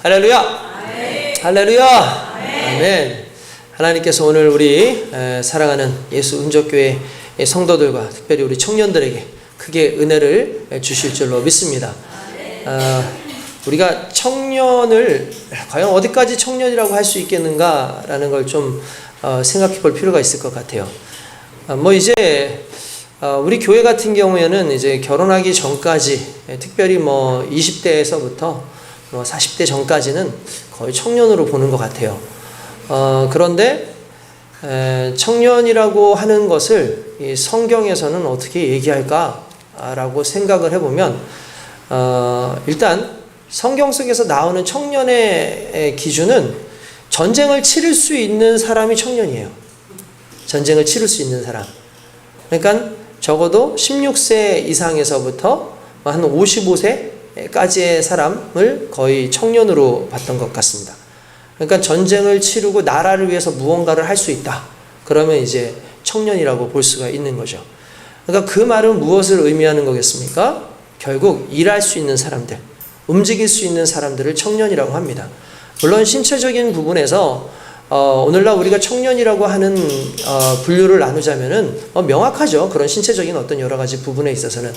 할렐루야. 아멘. 할렐루야. 아멘. 아멘. 하나님께서 오늘 우리 사랑하는 예수 은족교회 성도들과 특별히 우리 청년들에게 크게 은혜를 주실 줄로 믿습니다. 우리가 청년을 과연 어디까지 청년이라고 할 수 있겠는가라는 걸 좀 생각해 볼 필요가 있을 것 같아요. 이제 우리 교회 같은 경우에는 이제 결혼하기 전까지 특별히 20대에서부터 40대 전까지는 거의 청년으로 보는 것 같아요. 그런데 청년이라고 하는 것을 이 성경에서는 어떻게 얘기할까라고 생각을 해보면 일단 성경 속에서 나오는 청년의 기준은 전쟁을 치를 수 있는 사람이 청년이에요. 전쟁을 치를 수 있는 사람. 그러니까 적어도 16세 이상에서부터 한 55세까지의 사람을 거의 청년으로 봤던 것 같습니다. 그러니까 전쟁을 치르고 나라를 위해서 무언가를 할 수 있다. 그러면 이제 청년이라고 볼 수가 있는 거죠. 그러니까 그 말은 무엇을 의미하는 거겠습니까? 결국 일할 수 있는 사람들, 움직일 수 있는 사람들을 청년이라고 합니다. 물론 신체적인 부분에서 오늘날 우리가 청년이라고 하는 분류를 나누자면은 명확하죠. 그런 신체적인 어떤 여러 가지 부분에 있어서는.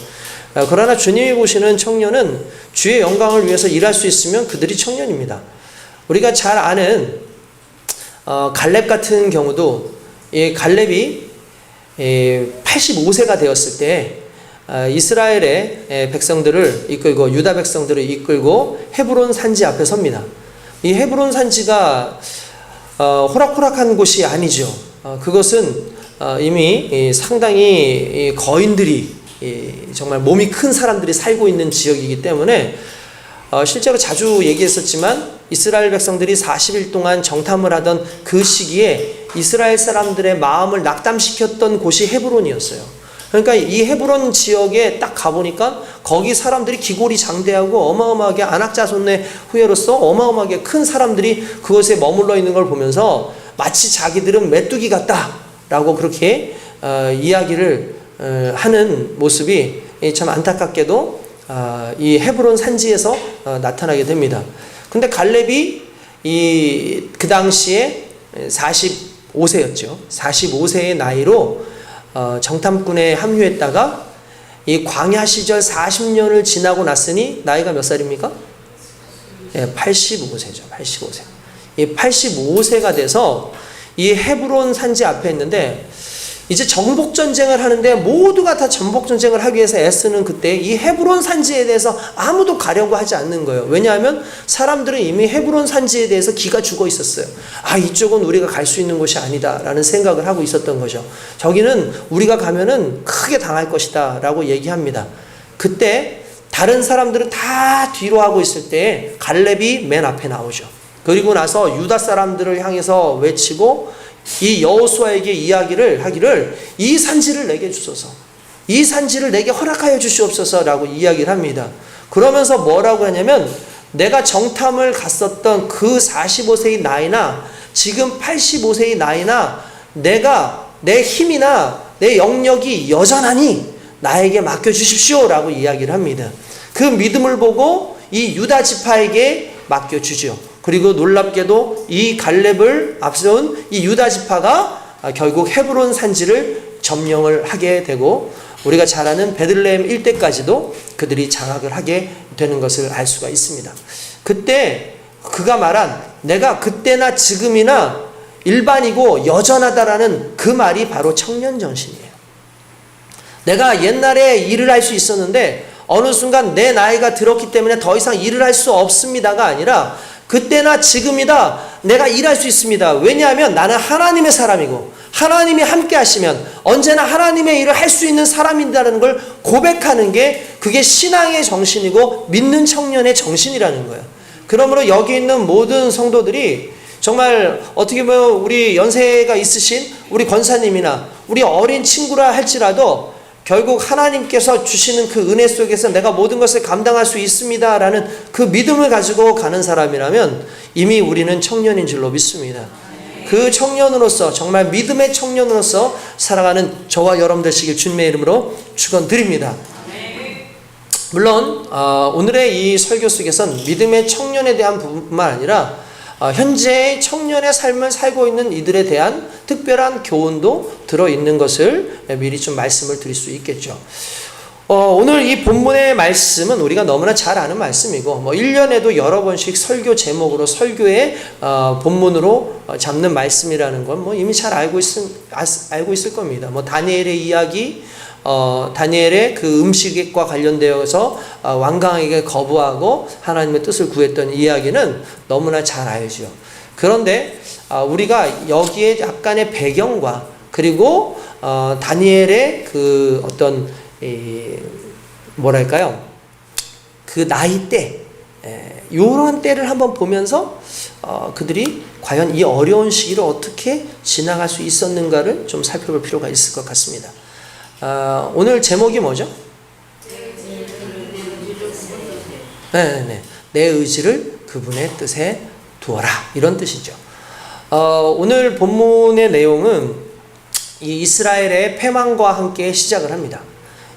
그러나 주님이 보시는 청년은 주의 영광을 위해서 일할 수 있으면 그들이 청년입니다. 우리가 잘 아는 갈렙 같은 경우도 이 갈렙이 85세가 되었을 때 이스라엘의 백성들을 이끌고 유다 백성들을 이끌고 헤브론 산지 앞에 섭니다. 이 헤브론 산지가 호락호락한 곳이 아니죠. 그것은 이미 상당히 거인들이 정말 몸이 큰 사람들이 살고 있는 지역이기 때문에 실제로 자주 얘기했었지만 이스라엘 백성들이 40일 동안 정탐을 하던 그 시기에 이스라엘 사람들의 마음을 낙담시켰던 곳이 헤브론이었어요. 그러니까 이 헤브론 지역에 딱 가보니까 거기 사람들이 기골이 장대하고 어마어마하게 안악자손의 후예로서 어마어마하게 큰 사람들이 그곳에 머물러 있는 걸 보면서 마치 자기들은 메뚜기 같다라고 그렇게 이야기를 하는 모습이 참 안타깝게도 이 헤브론 산지에서 나타나게 됩니다. 근데 갈렙이 그 당시에 45세였죠. 45세의 나이로 정탐꾼에 합류했다가 이 광야 시절 40년을 지나고 났으니 나이가 몇 살입니까? 85세죠. 85세. 이 85세가 돼서 이 헤브론 산지 앞에 있는데 이제 정복 전쟁을 하는데 모두가 다 정복 전쟁을 하기 위해서 애쓰는 그때 이 헤브론 산지에 대해서 아무도 가려고 하지 않는 거예요. 왜냐하면 사람들은 이미 헤브론 산지에 대해서 기가 죽어 있었어요. 이쪽은 우리가 갈 수 있는 곳이 아니다라는 생각을 하고 있었던 거죠. 저기는 우리가 가면은 크게 당할 것이다라고 얘기합니다. 그때 다른 사람들은 다 뒤로 하고 있을 때 갈렙이 맨 앞에 나오죠. 그리고 나서 유다 사람들을 향해서 외치고 이 여호수아에게 이야기를 하기를 이 산지를 내게 주소서, 이 산지를 내게 허락하여 주시옵소서라고 이야기를 합니다. 그러면서 뭐라고 하냐면 내가 정탐을 갔었던 그 45세의 나이나 지금 85세의 나이나 내가 내 힘이나 내 영역이 여전하니 나에게 맡겨주십시오라고 이야기를 합니다. 그 믿음을 보고 이 유다 지파에게 맡겨주죠. 그리고 놀랍게도 이 갈렙을 앞세운 이 유다 지파가 결국 헤브론 산지를 점령을 하게 되고 우리가 잘 아는 베들레헴 일대까지도 그들이 장악을 하게 되는 것을 알 수가 있습니다. 그때 그가 말한 내가 그때나 지금이나 일반이고 여전하다라는 그 말이 바로 청년 정신이에요. 내가 옛날에 일을 할 수 있었는데 어느 순간 내 나이가 들었기 때문에 더 이상 일을 할 수 없습니다가 아니라 그때나 지금이다 내가 일할 수 있습니다. 왜냐하면 나는 하나님의 사람이고 하나님이 함께 하시면 언제나 하나님의 일을 할 수 있는 사람이라는 걸 고백하는 게 그게 신앙의 정신이고 믿는 청년의 정신이라는 거예요. 그러므로 여기 있는 모든 성도들이 정말 어떻게 보면 우리 연세가 있으신 우리 권사님이나 우리 어린 친구라 할지라도 결국 하나님께서 주시는 그 은혜 속에서 내가 모든 것을 감당할 수 있습니다라는 그 믿음을 가지고 가는 사람이라면 이미 우리는 청년인 줄로 믿습니다. 그 청년으로서 정말 믿음의 청년으로서 살아가는 저와 여러분 되시길 주님의 이름으로 축원드립니다. 물론 오늘의 이 설교 속에선 믿음의 청년에 대한 부분뿐만 아니라 현재의 청년의 삶을 살고 있는 이들에 대한 특별한 교훈도 들어있는 것을 미리 좀 말씀을 드릴 수 있겠죠. 오늘 이 본문의 말씀은 우리가 너무나 잘 아는 말씀이고 1년에도 여러 번씩 설교 제목으로 설교의 본문으로 잡는 말씀이라는 건 이미 잘 알고 있을 겁니다. 다니엘의 이야기, 다니엘의 그 음식과 관련되어서 완강하게 거부하고 하나님의 뜻을 구했던 이야기는 너무나 잘 알죠. 그런데 우리가 여기에 약간의 배경과 그리고 다니엘의 그 어떤 뭐랄까요? 그 나이대, 요런 때를 한번 보면서 그들이 과연 이 어려운 시기를 어떻게 지나갈 수 있었는가를 좀 살펴볼 필요가 있을 것 같습니다. 오늘 제목이 뭐죠? 내 의지를 그분의 뜻에 두어라, 이런 뜻이죠. 오늘 본문의 내용은 이 이스라엘의 패망과 함께 시작을 합니다.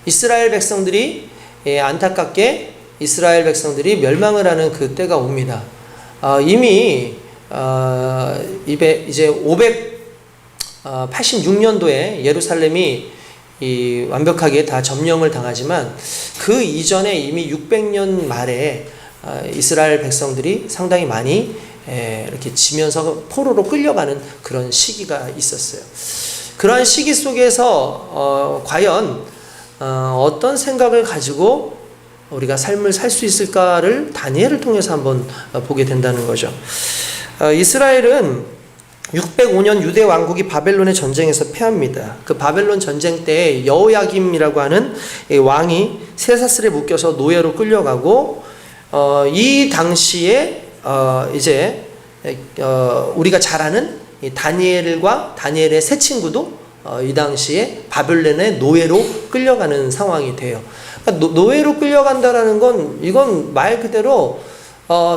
이스라엘 백성들이 안타깝게 이스라엘 백성들이 멸망을 하는 그 때가 옵니다. 이미 이제 586년도에 예루살렘이 완벽하게 다 점령을 당하지만 그 이전에 이미 600년 말에 이스라엘 백성들이 상당히 많이 이렇게 지면서 포로로 끌려가는 그런 시기가 있었어요. 그러한 시기 속에서 과연 어떤 생각을 가지고 우리가 삶을 살 수 있을까를 다니엘을 통해서 한번 보게 된다는 거죠. 이스라엘은 605년 유대 왕국이 바벨론의 전쟁에서 패합니다. 그 바벨론 전쟁 때 여호야김이라고 하는 왕이 쇠사슬에 묶여서 노예로 끌려가고 이 당시에 이제 우리가 잘 아는 다니엘과 다니엘의 세 친구도 이 당시에 바벨론의 노예로 끌려가는 상황이 돼요. 그러니까 노예로 끌려간다라는 건 이건 말 그대로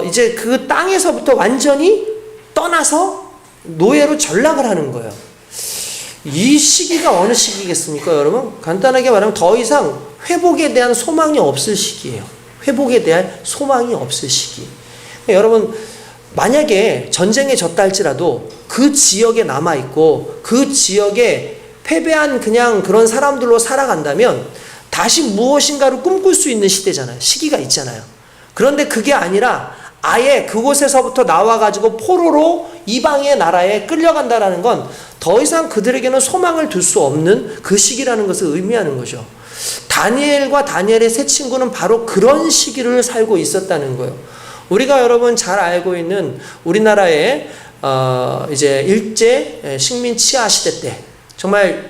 이제 그 땅에서부터 완전히 떠나서 노예로 전락을 하는 거예요. 이 시기가 어느 시기겠습니까, 여러분? 간단하게 말하면 더 이상 회복에 대한 소망이 없을 시기예요. 회복에 대한 소망이 없을 시기. 여러분, 만약에 전쟁에 졌다 할지라도 그 지역에 남아있고 그 지역에 패배한 그냥 그런 사람들로 살아간다면 다시 무엇인가를 꿈꿀 수 있는 시대잖아요. 시기가 있잖아요. 그런데 그게 아니라 아예 그곳에서부터 나와가지고 포로로 이방의 나라에 끌려간다라는 건 더 이상 그들에게는 소망을 둘 수 없는 그 시기라는 것을 의미하는 거죠. 다니엘과 다니엘의 세 친구는 바로 그런 시기를 살고 있었다는 거예요. 우리가 여러분 잘 알고 있는 우리나라의 이제 일제 식민 치하 시대 때 정말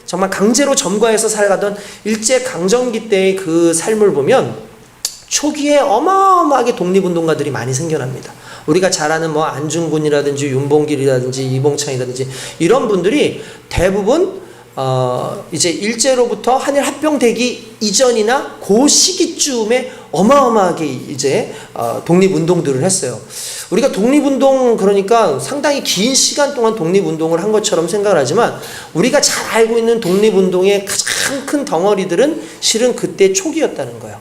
정말 강제로 점거해서 살아가던 일제 강점기 때의 그 삶을 보면 초기에 어마어마하게 독립운동가들이 많이 생겨납니다. 우리가 잘 아는 안중근이라든지 윤봉길이라든지 이봉창이라든지 이런 분들이 대부분 이제 일제로부터 한일 합병되기 이전이나 그 시기쯤에 어마어마하게 이제 독립운동들을 했어요. 우리가 독립운동 그러니까 상당히 긴 시간 동안 독립운동을 한 것처럼 생각을 하지만 우리가 잘 알고 있는 독립운동의 가장 큰 덩어리들은 실은 그때 초기였다는 거예요.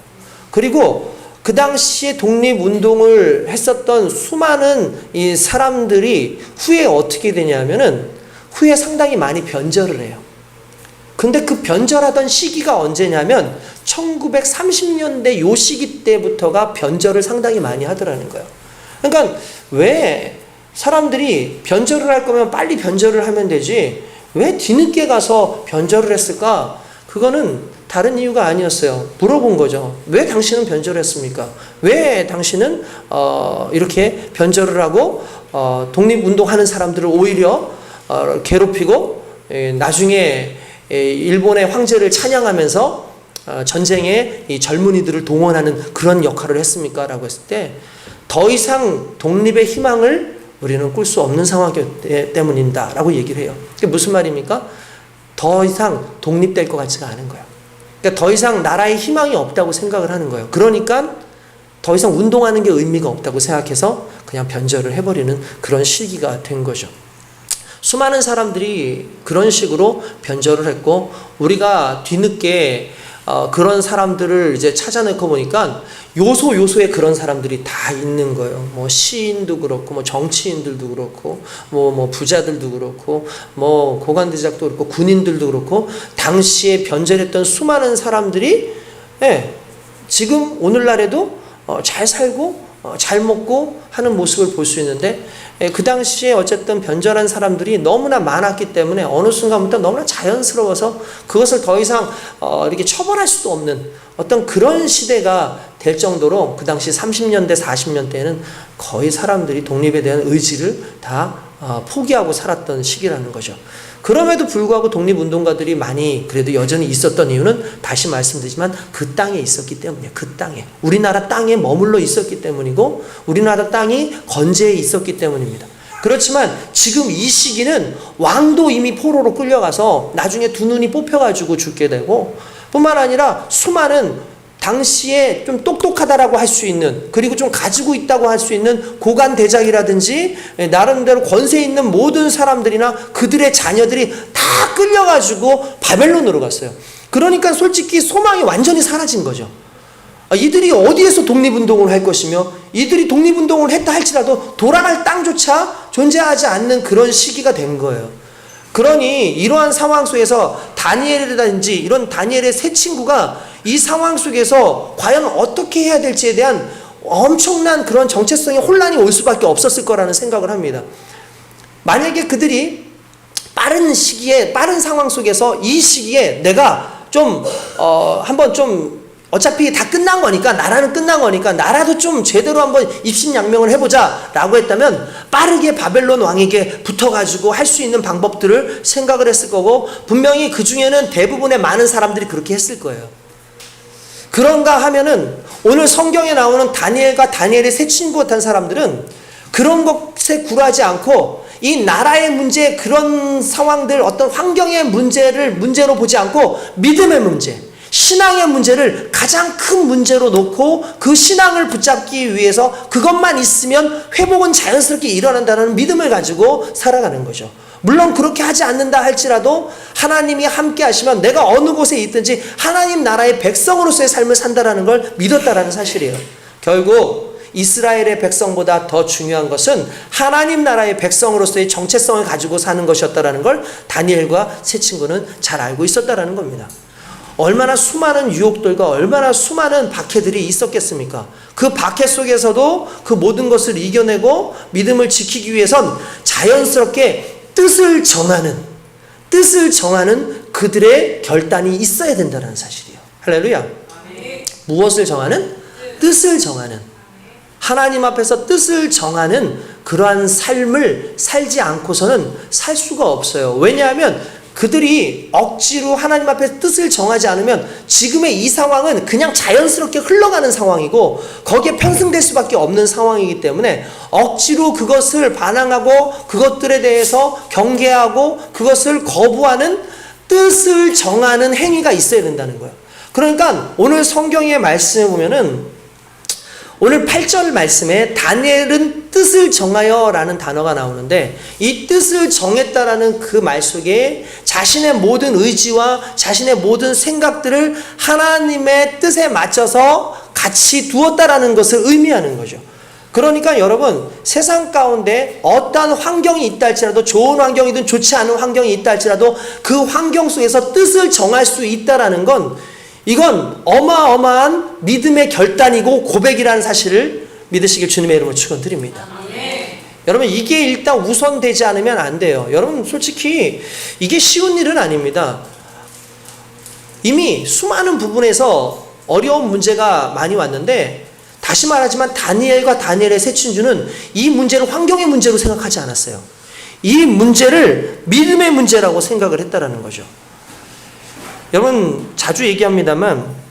그리고 그 당시에 독립운동을 했었던 수많은 이 사람들이 후에 어떻게 되냐면은 후에 상당히 많이 변절을 해요. 근데 그 변절하던 시기가 언제냐면 1930년대 요 시기 때부터가 변절을 상당히 많이 하더라는 거예요. 그러니까 왜 사람들이 변절을 할 거면 빨리 변절을 하면 되지 왜 뒤늦게 가서 변절을 했을까? 그거는 다른 이유가 아니었어요. 물어본 거죠. 왜 당신은 변절을 했습니까? 왜 당신은 이렇게 변절을 하고 독립운동하는 사람들을 오히려 괴롭히고 나중에 일본의 황제를 찬양하면서 전쟁에 이 젊은이들을 동원하는 그런 역할을 했습니까? 라고 했을 때 더 이상 독립의 희망을 우리는 꿀 수 없는 상황이기 때문입니다. 라고 얘기를 해요. 그게 무슨 말입니까? 더 이상 독립될 것 같지가 않은 거예요. 그러니까 더 이상 나라의 희망이 없다고 생각을 하는 거예요. 그러니까 더 이상 운동하는 게 의미가 없다고 생각해서 그냥 변절을 해버리는 그런 시기가 된 거죠. 수많은 사람들이 그런 식으로 변절을 했고 우리가 뒤늦게 그런 사람들을 이제 찾아내고 보니까 요소에 그런 사람들이 다 있는 거예요. 뭐 시인도 그렇고, 뭐 정치인들도 그렇고, 뭐 부자들도 그렇고, 뭐 고관대작도 그렇고, 군인들도 그렇고, 당시에 변절했던 수많은 사람들이 지금 오늘날에도 잘 살고 잘 먹고 하는 모습을 볼 수 있는데, 그 당시에 어쨌든 변절한 사람들이 너무나 많았기 때문에 어느 순간부터 너무나 자연스러워서 그것을 더 이상 이렇게 처벌할 수도 없는 어떤 그런 시대가 될 정도로, 그 당시 30년대 40년대에는 거의 사람들이 독립에 대한 의지를 다 포기하고 살았던 시기라는 거죠. 그럼에도 불구하고 독립운동가들이 많이 그래도 여전히 있었던 이유는 다시 말씀드리지만 그 땅에 있었기 때문이에요. 그 땅에, 우리나라 땅에 머물러 있었기 때문이고, 우리나라 땅이 건재해 있었기 때문입니다. 그렇지만 지금 이 시기는 왕도 이미 포로로 끌려가서 나중에 두 눈이 뽑혀가지고 죽게 되고, 뿐만 아니라 수많은 당시에 좀 똑똑하다라고 할 수 있는, 그리고 좀 가지고 있다고 할 수 있는 고관대작이라든지 나름대로 권세 있는 모든 사람들이나 그들의 자녀들이 다 끌려가지고 바벨론으로 갔어요. 그러니까 솔직히 소망이 완전히 사라진 거죠. 이들이 어디에서 독립운동을 할 것이며, 이들이 독립운동을 했다 할지라도 돌아갈 땅조차 존재하지 않는 그런 시기가 된 거예요. 그러니 이러한 상황 속에서 다니엘이라든지 이런 다니엘의 세 친구가 이 상황 속에서 과연 어떻게 해야 될지에 대한 엄청난 그런 정체성의 혼란이 올 수밖에 없었을 거라는 생각을 합니다. 만약에 그들이 빠른 시기에, 빠른 상황 속에서 이 시기에 내가 좀 한번 좀 어차피 다 끝난 거니까, 나라는 끝난 거니까 나라도 좀 제대로 한번 입신양명을 해보자 라고 했다면 빠르게 바벨론 왕에게 붙어가지고 할 수 있는 방법들을 생각을 했을 거고, 분명히 그 중에는 대부분의 많은 사람들이 그렇게 했을 거예요. 그런가 하면은 오늘 성경에 나오는 다니엘과 다니엘의 세 친구 같은 사람들은 그런 것에 굴하지 않고, 이 나라의 문제, 그런 상황들, 어떤 환경의 문제로 보지 않고 믿음의 문제, 신앙의 문제를 가장 큰 문제로 놓고 그 신앙을 붙잡기 위해서 그것만 있으면 회복은 자연스럽게 일어난다는 믿음을 가지고 살아가는 거죠. 물론 그렇게 하지 않는다 할지라도 하나님이 함께 하시면 내가 어느 곳에 있든지 하나님 나라의 백성으로서의 삶을 산다라는 걸 믿었다라는 사실이에요. 결국 이스라엘의 백성보다 더 중요한 것은 하나님 나라의 백성으로서의 정체성을 가지고 사는 것이었다라는 걸 다니엘과 세 친구는 잘 알고 있었다라는 겁니다. 얼마나 수많은 유혹들과 얼마나 수많은 박해들이 있었겠습니까? 그 박해 속에서도 그 모든 것을 이겨내고 믿음을 지키기 위해선 자연스럽게 뜻을 정하는 그들의 결단이 있어야 된다는 사실이에요. 할렐루야. 무엇을 정하는? 뜻을 정하는, 하나님 앞에서 뜻을 정하는 그러한 삶을 살지 않고서는 살 수가 없어요. 왜냐하면 그들이 억지로 하나님 앞에 뜻을 정하지 않으면 지금의 이 상황은 그냥 자연스럽게 흘러가는 상황이고 거기에 편승될 수밖에 없는 상황이기 때문에 억지로 그것을 반항하고 그것들에 대해서 경계하고 그것을 거부하는 뜻을 정하는 행위가 있어야 된다는 거예요. 그러니까 오늘 성경의 말씀에 보면은 오늘 8절 말씀에 다니엘은 뜻을 정하여 라는 단어가 나오는데, 이 뜻을 정했다라는 그 말 속에 자신의 모든 의지와 자신의 모든 생각들을 하나님의 뜻에 맞춰서 같이 두었다라는 것을 의미하는 거죠. 그러니까 여러분, 세상 가운데 어떠한 환경이 있다 할지라도, 좋은 환경이든 좋지 않은 환경이 있다 할지라도 그 환경 속에서 뜻을 정할 수 있다라는 건, 이건 어마어마한 믿음의 결단이고 고백이라는 사실을 믿으시길 주님의 이름으로 축원드립니다. 여러분, 이게 일단 우선되지 않으면 안 돼요. 여러분, 솔직히 이게 쉬운 일은 아닙니다. 이미 수많은 부분에서 어려운 문제가 많이 왔는데, 다시 말하지만 다니엘과 다니엘의 세 친구는 이 문제를 환경의 문제로 생각하지 않았어요. 이 문제를 믿음의 문제라고 생각을 했다라는 거죠. 여러분, 자주 얘기합니다만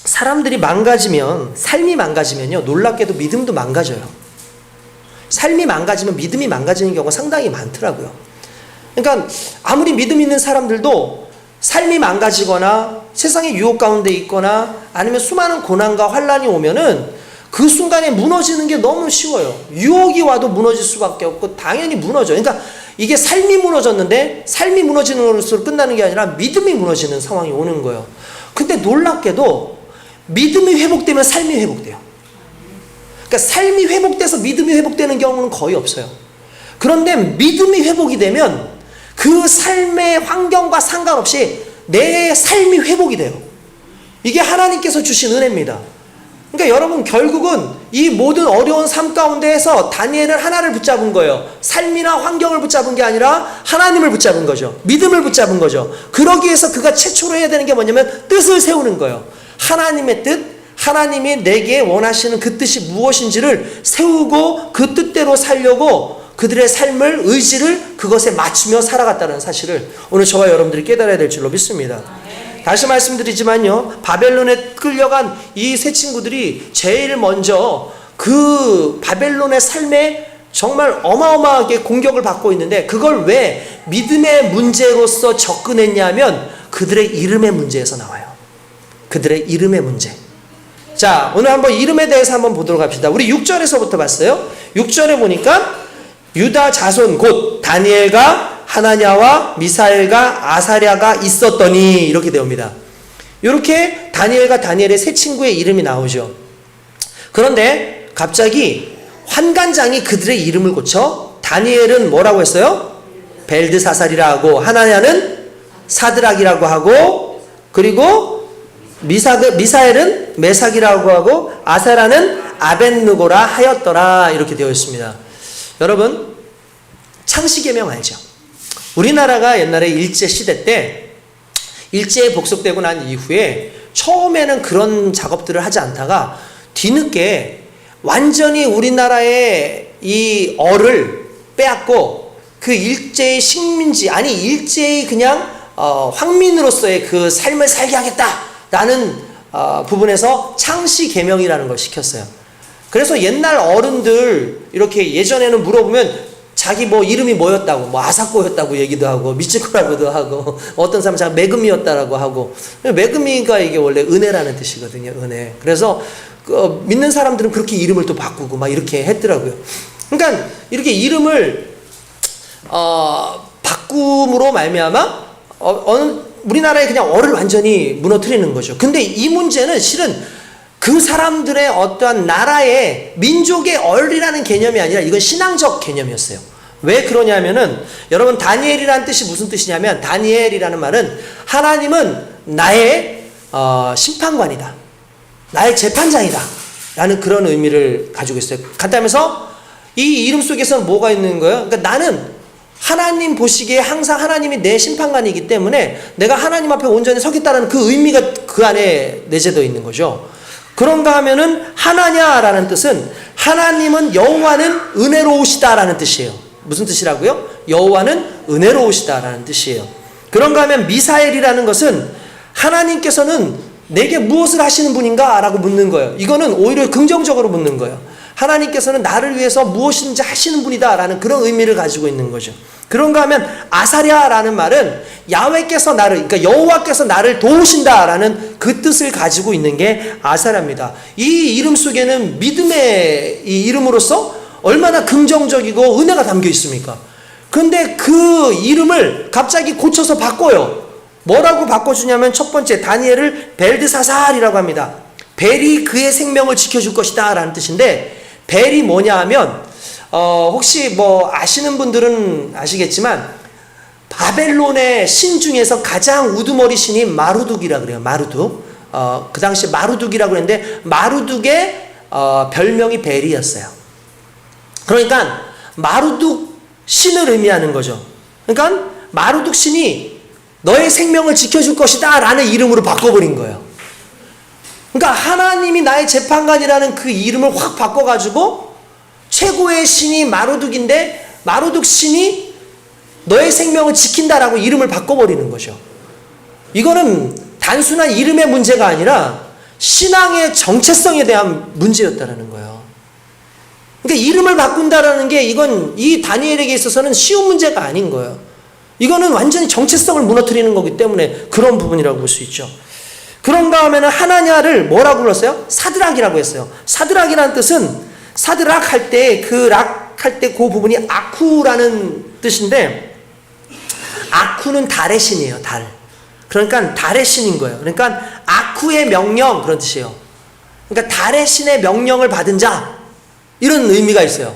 사람들이 망가지면, 삶이 망가지면요, 놀랍게도 믿음도 망가져요. 삶이 망가지면 믿음이 망가지는 경우가 상당히 많더라고요. 그러니까 아무리 믿음 있는 사람들도 삶이 망가지거나 세상의 유혹 가운데 있거나 아니면 수많은 고난과 환난이 오면은 그 순간에 무너지는 게 너무 쉬워요. 유혹이 와도 무너질 수밖에 없고 당연히 무너져. 그러니까 이게 삶이 무너졌는데 삶이 무너지는 것으로 끝나는 게 아니라 믿음이 무너지는 상황이 오는 거예요. 근데 놀랍게도 믿음이 회복되면 삶이 회복돼요. 그러니까 삶이 회복돼서 믿음이 회복되는 경우는 거의 없어요. 그런데 믿음이 회복이 되면 그 삶의 환경과 상관없이 내 삶이 회복이 돼요. 이게 하나님께서 주신 은혜입니다. 그러니까 여러분 결국은 이 모든 어려운 삶 가운데에서 다니엘은 하나를 붙잡은 거예요. 삶이나 환경을 붙잡은 게 아니라 하나님을 붙잡은 거죠. 믿음을 붙잡은 거죠. 그러기 위해서 그가 최초로 해야 되는 게 뭐냐면 뜻을 세우는 거예요. 하나님의 뜻, 하나님이 내게 원하시는 그 뜻이 무엇인지를 세우고 그 뜻대로 살려고 그들의 삶을, 의지를 그것에 맞추며 살아갔다는 사실을 오늘 저와 여러분들이 깨달아야 될 줄로 믿습니다. 다시 말씀드리지만요, 바벨론에 끌려간 이 세 친구들이 제일 먼저 그 바벨론의 삶에 정말 어마어마하게 공격을 받고 있는데 그걸 왜 믿음의 문제로서 접근했냐면 그들의 이름의 문제에서 나와요. 그들의 이름의 문제. 자, 오늘 한번 이름에 대해서 한번 보도록 합시다. 우리 6절에서부터 봤어요. 6절에 보니까 유다 자손 곧 다니엘과 하나냐와 미사엘과 아사랴가 있었더니 이렇게 되옵니다. 이렇게 다니엘의 세 친구의 이름이 나오죠. 그런데 갑자기 환관장이 그들의 이름을 고쳐 다니엘은 뭐라고 했어요? 벨드사살이라고 하고, 하나냐는 사드락이라고 하고, 그리고 미사엘은 메삭이라고 하고, 아사랴는 아벳느고라 하였더라 이렇게 되어 있습니다. 여러분 창시계명 알죠? 우리나라가 옛날에 일제시대 때 일제에 복속되고 난 이후에 처음에는 그런 작업들을 하지 않다가 뒤늦게 완전히 우리나라의 이 어를 빼앗고 그 일제의 식민지, 아니 일제의 그냥 황민으로서의 그 삶을 살게 하겠다라는 부분에서 창시계명이라는 걸 시켰어요. 그래서 옛날 어른들 이렇게 예전에는 물어보면 자기 뭐 이름이 뭐였다고, 뭐 아사코였다고 얘기도 하고, 미츠코라고도 하고, 어떤 사람은 자기 메그미였다라고 하고, 메그미가 이게 원래 은혜라는 뜻이거든요, 은혜. 그래서 믿는 사람들은 그렇게 이름을 또 바꾸고 막 이렇게 했더라고요. 그러니까 이렇게 이름을 바꿈으로 말미암아 우리나라에 그냥 어를 완전히 무너뜨리는 거죠. 근데 이 문제는 실은 그 사람들의 어떠한 나라의 민족의 얼이라는 개념이 아니라 이건 신앙적 개념이었어요. 왜 그러냐면은 여러분 다니엘이라는 뜻이 무슨 뜻이냐면 다니엘이라는 말은 하나님은 나의 심판관이다. 나의 재판장이다. 라는 그런 의미를 가지고 있어요. 간단하면서 이 이름 속에서는 뭐가 있는 거예요? 그러니까 나는 하나님 보시기에 항상 하나님이 내 심판관이기 때문에 내가 하나님 앞에 온전히 서겠다는 그 의미가 그 안에 내재되어 있는 거죠. 그런가 하면은 하나냐라는 뜻은 하나님은 여호와는 은혜로우시다라는 뜻이에요. 무슨 뜻이라고요? 여호와는 은혜로우시다라는 뜻이에요. 그런가 하면 미사엘이라는 것은 하나님께서는 내게 무엇을 하시는 분인가? 라고 묻는 거예요. 이거는 오히려 긍정적으로 묻는 거예요. 하나님께서는 나를 위해서 무엇인지 하시는 분이다 라는 그런 의미를 가지고 있는 거죠. 그런가 하면 아사랴라는 말은 야훼께서 나를, 그러니까 여호와께서 나를 도우신다라는 그 뜻을 가지고 있는 게 아사랴입니다. 이 이름 속에는 믿음의 이 이름으로서 얼마나 긍정적이고 은혜가 담겨 있습니까? 근데 그 이름을 갑자기 고쳐서 바꿔요. 뭐라고 바꿔주냐면 첫 번째 다니엘을 벨드사살이라고 합니다. 벨이 그의 생명을 지켜줄 것이다 라는 뜻인데 벨이 뭐냐 하면 혹시 뭐 아시는 분들은 아시겠지만 바벨론의 신 중에서 가장 우두머리 신이 마루둑이라 그래요. 마루둑. 그 당시 마루둑이라고 했는데 마루둑의 별명이 벨이었어요. 그러니까 마루둑 신을 의미하는 거죠. 그러니까 마루둑 신이 너의 생명을 지켜줄 것이다 라는 이름으로 바꿔버린 거예요. 그러니까 하나님이 나의 재판관이라는 그 이름을 확 바꿔가지고 최고의 신이 마루둑인데 마루둑 신이 너의 생명을 지킨다라고 이름을 바꿔버리는 거죠. 이거는 단순한 이름의 문제가 아니라 신앙의 정체성에 대한 문제였다라는 거예요. 그러니까 이름을 바꾼다라는 게 이건 이 다니엘에게 있어서는 쉬운 문제가 아닌 거예요. 이거는 완전히 정체성을 무너뜨리는 거기 때문에 그런 부분이라고 볼 수 있죠. 그런가 하면 하나냐를 뭐라고 불렀어요? 사드락이라고 했어요. 사드락이라는 뜻은 사드락 할 때 그 락 할 때 그 부분이 아쿠라는 뜻인데 아쿠는 달의 신이에요. 달. 그러니까 달의 신인 거예요. 그러니까 아쿠의 명령 그런 뜻이에요. 그러니까 달의 신의 명령을 받은 자 이런 의미가 있어요.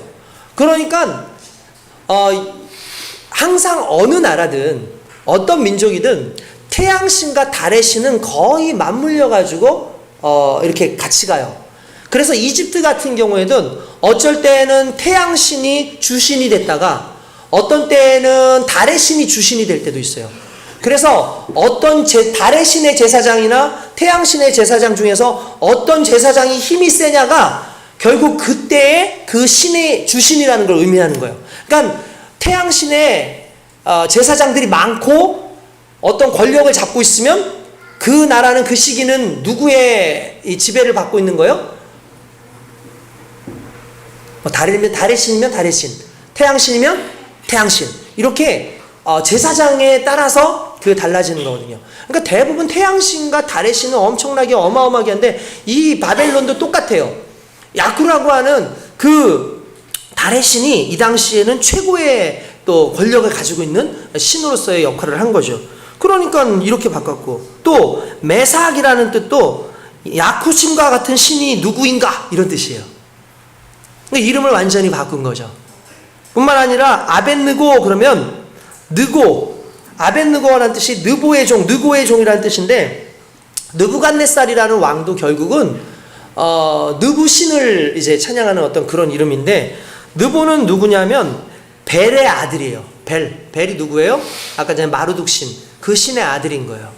그러니까 항상 어느 나라든 어떤 민족이든 태양신과 달의 신은 거의 맞물려 가지고 이렇게 같이 가요. 그래서 이집트 같은 경우에는 어쩔 때는 태양신이 주신이 됐다가 어떤 때는 달의 신이 주신이 될 때도 있어요. 그래서 어떤 달의 신의 제사장이나 태양신의 제사장 중에서 어떤 제사장이 힘이 세냐가 결국 그때의 그 신의 주신이라는 걸 의미하는 거예요. 그러니까 태양신의 제사장들이 많고 어떤 권력을 잡고 있으면 그 나라는 그 시기는 누구의 이 지배를 받고 있는 거예요? 달의 신이면 달의 신, 태양신이면 태양신. 이렇게 제사장에 따라서 그 달라지는 거거든요. 그러니까 대부분 태양신과 달의 신은 엄청나게 어마어마하게 한데 이 바벨론도 똑같아요. 야쿠라고 하는 그 달의 신이 이 당시에는 최고의 또 권력을 가지고 있는 신으로서의 역할을 한 거죠. 그러니까 이렇게 바꿨고, 또 메삭이라는 뜻도 야쿠신과 같은 신이 누구인가 이런 뜻이에요. 그러니까 이름을 완전히 바꾼 거죠. 뿐만 아니라 아벳느고 그러면 느고, 아벳느고라는 뜻이 느보의 종, 느고의 종이라는 뜻인데, 느부갓네살이라는 왕도 결국은 느부 신을 이제 찬양하는 어떤 그런 이름인데, 느보는 누구냐면 벨의 아들이에요. 벨이 누구예요? 아까 전에 마르둑 신, 그 신의 아들인 거예요.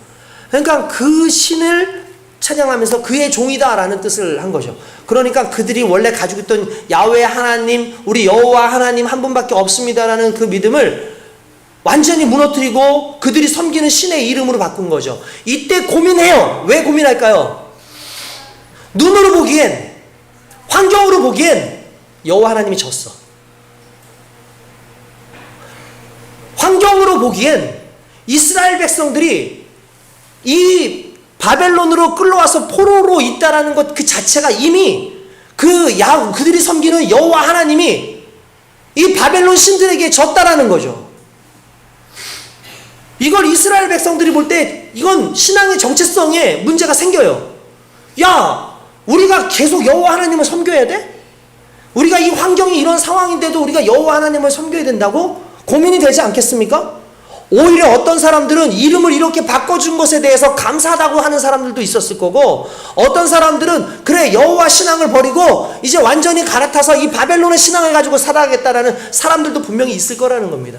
그러니까 그 신을 찬양하면서 그의 종이다라는 뜻을 한 거죠. 그러니까 그들이 원래 가지고 있던 야훼 하나님, 우리 여호와 하나님 한 분밖에 없습니다라는 그 믿음을 완전히 무너뜨리고 그들이 섬기는 신의 이름으로 바꾼 거죠. 이때 고민해요. 왜 고민할까요? 눈으로 보기엔, 환경으로 보기엔 여호와 하나님이 졌어. 환경으로 보기엔 이스라엘 백성들이 이 바벨론으로 끌려와서 포로로 있다라는 것 그 자체가 이미 그들이 섬기는 여호와 하나님이 이 바벨론 신들에게 졌다라는 거죠. 이걸 이스라엘 백성들이 볼 때 이건 신앙의 정체성에 문제가 생겨요. 야, 우리가 계속 여호와 하나님을 섬겨야 돼? 우리가 이 환경이 이런 상황인데도 우리가 여호와 하나님을 섬겨야 된다고? 고민이 되지 않겠습니까? 오히려 어떤 사람들은 이름을 이렇게 바꿔준 것에 대해서 감사하다고 하는 사람들도 있었을 거고, 어떤 사람들은 그래 여호와 신앙을 버리고 이제 완전히 갈아타서 이 바벨론의 신앙을 가지고 살아가겠다라는 사람들도 분명히 있을 거라는 겁니다.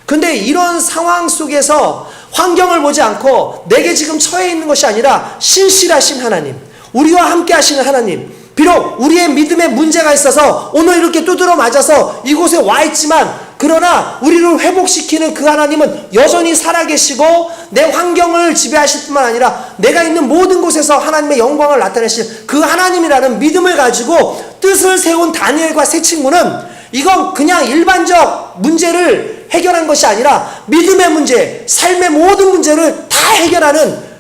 근데 이런 상황 속에서 환경을 보지 않고 내게 지금 처해 있는 것이 아니라 신실하신 하나님, 우리와 함께 하시는 하나님, 비록 우리의 믿음에 문제가 있어서 오늘 이렇게 두드러 맞아서 이곳에 와 있지만, 그러나 우리를 회복시키는 그 하나님은 여전히 살아계시고 내 환경을 지배하실 뿐만 아니라 내가 있는 모든 곳에서 하나님의 영광을 나타내실 그 하나님이라는 믿음을 가지고 뜻을 세운 다니엘과 세 친구는 이건 그냥 일반적 문제를 해결한 것이 아니라 믿음의 문제, 삶의 모든 문제를 다 해결하는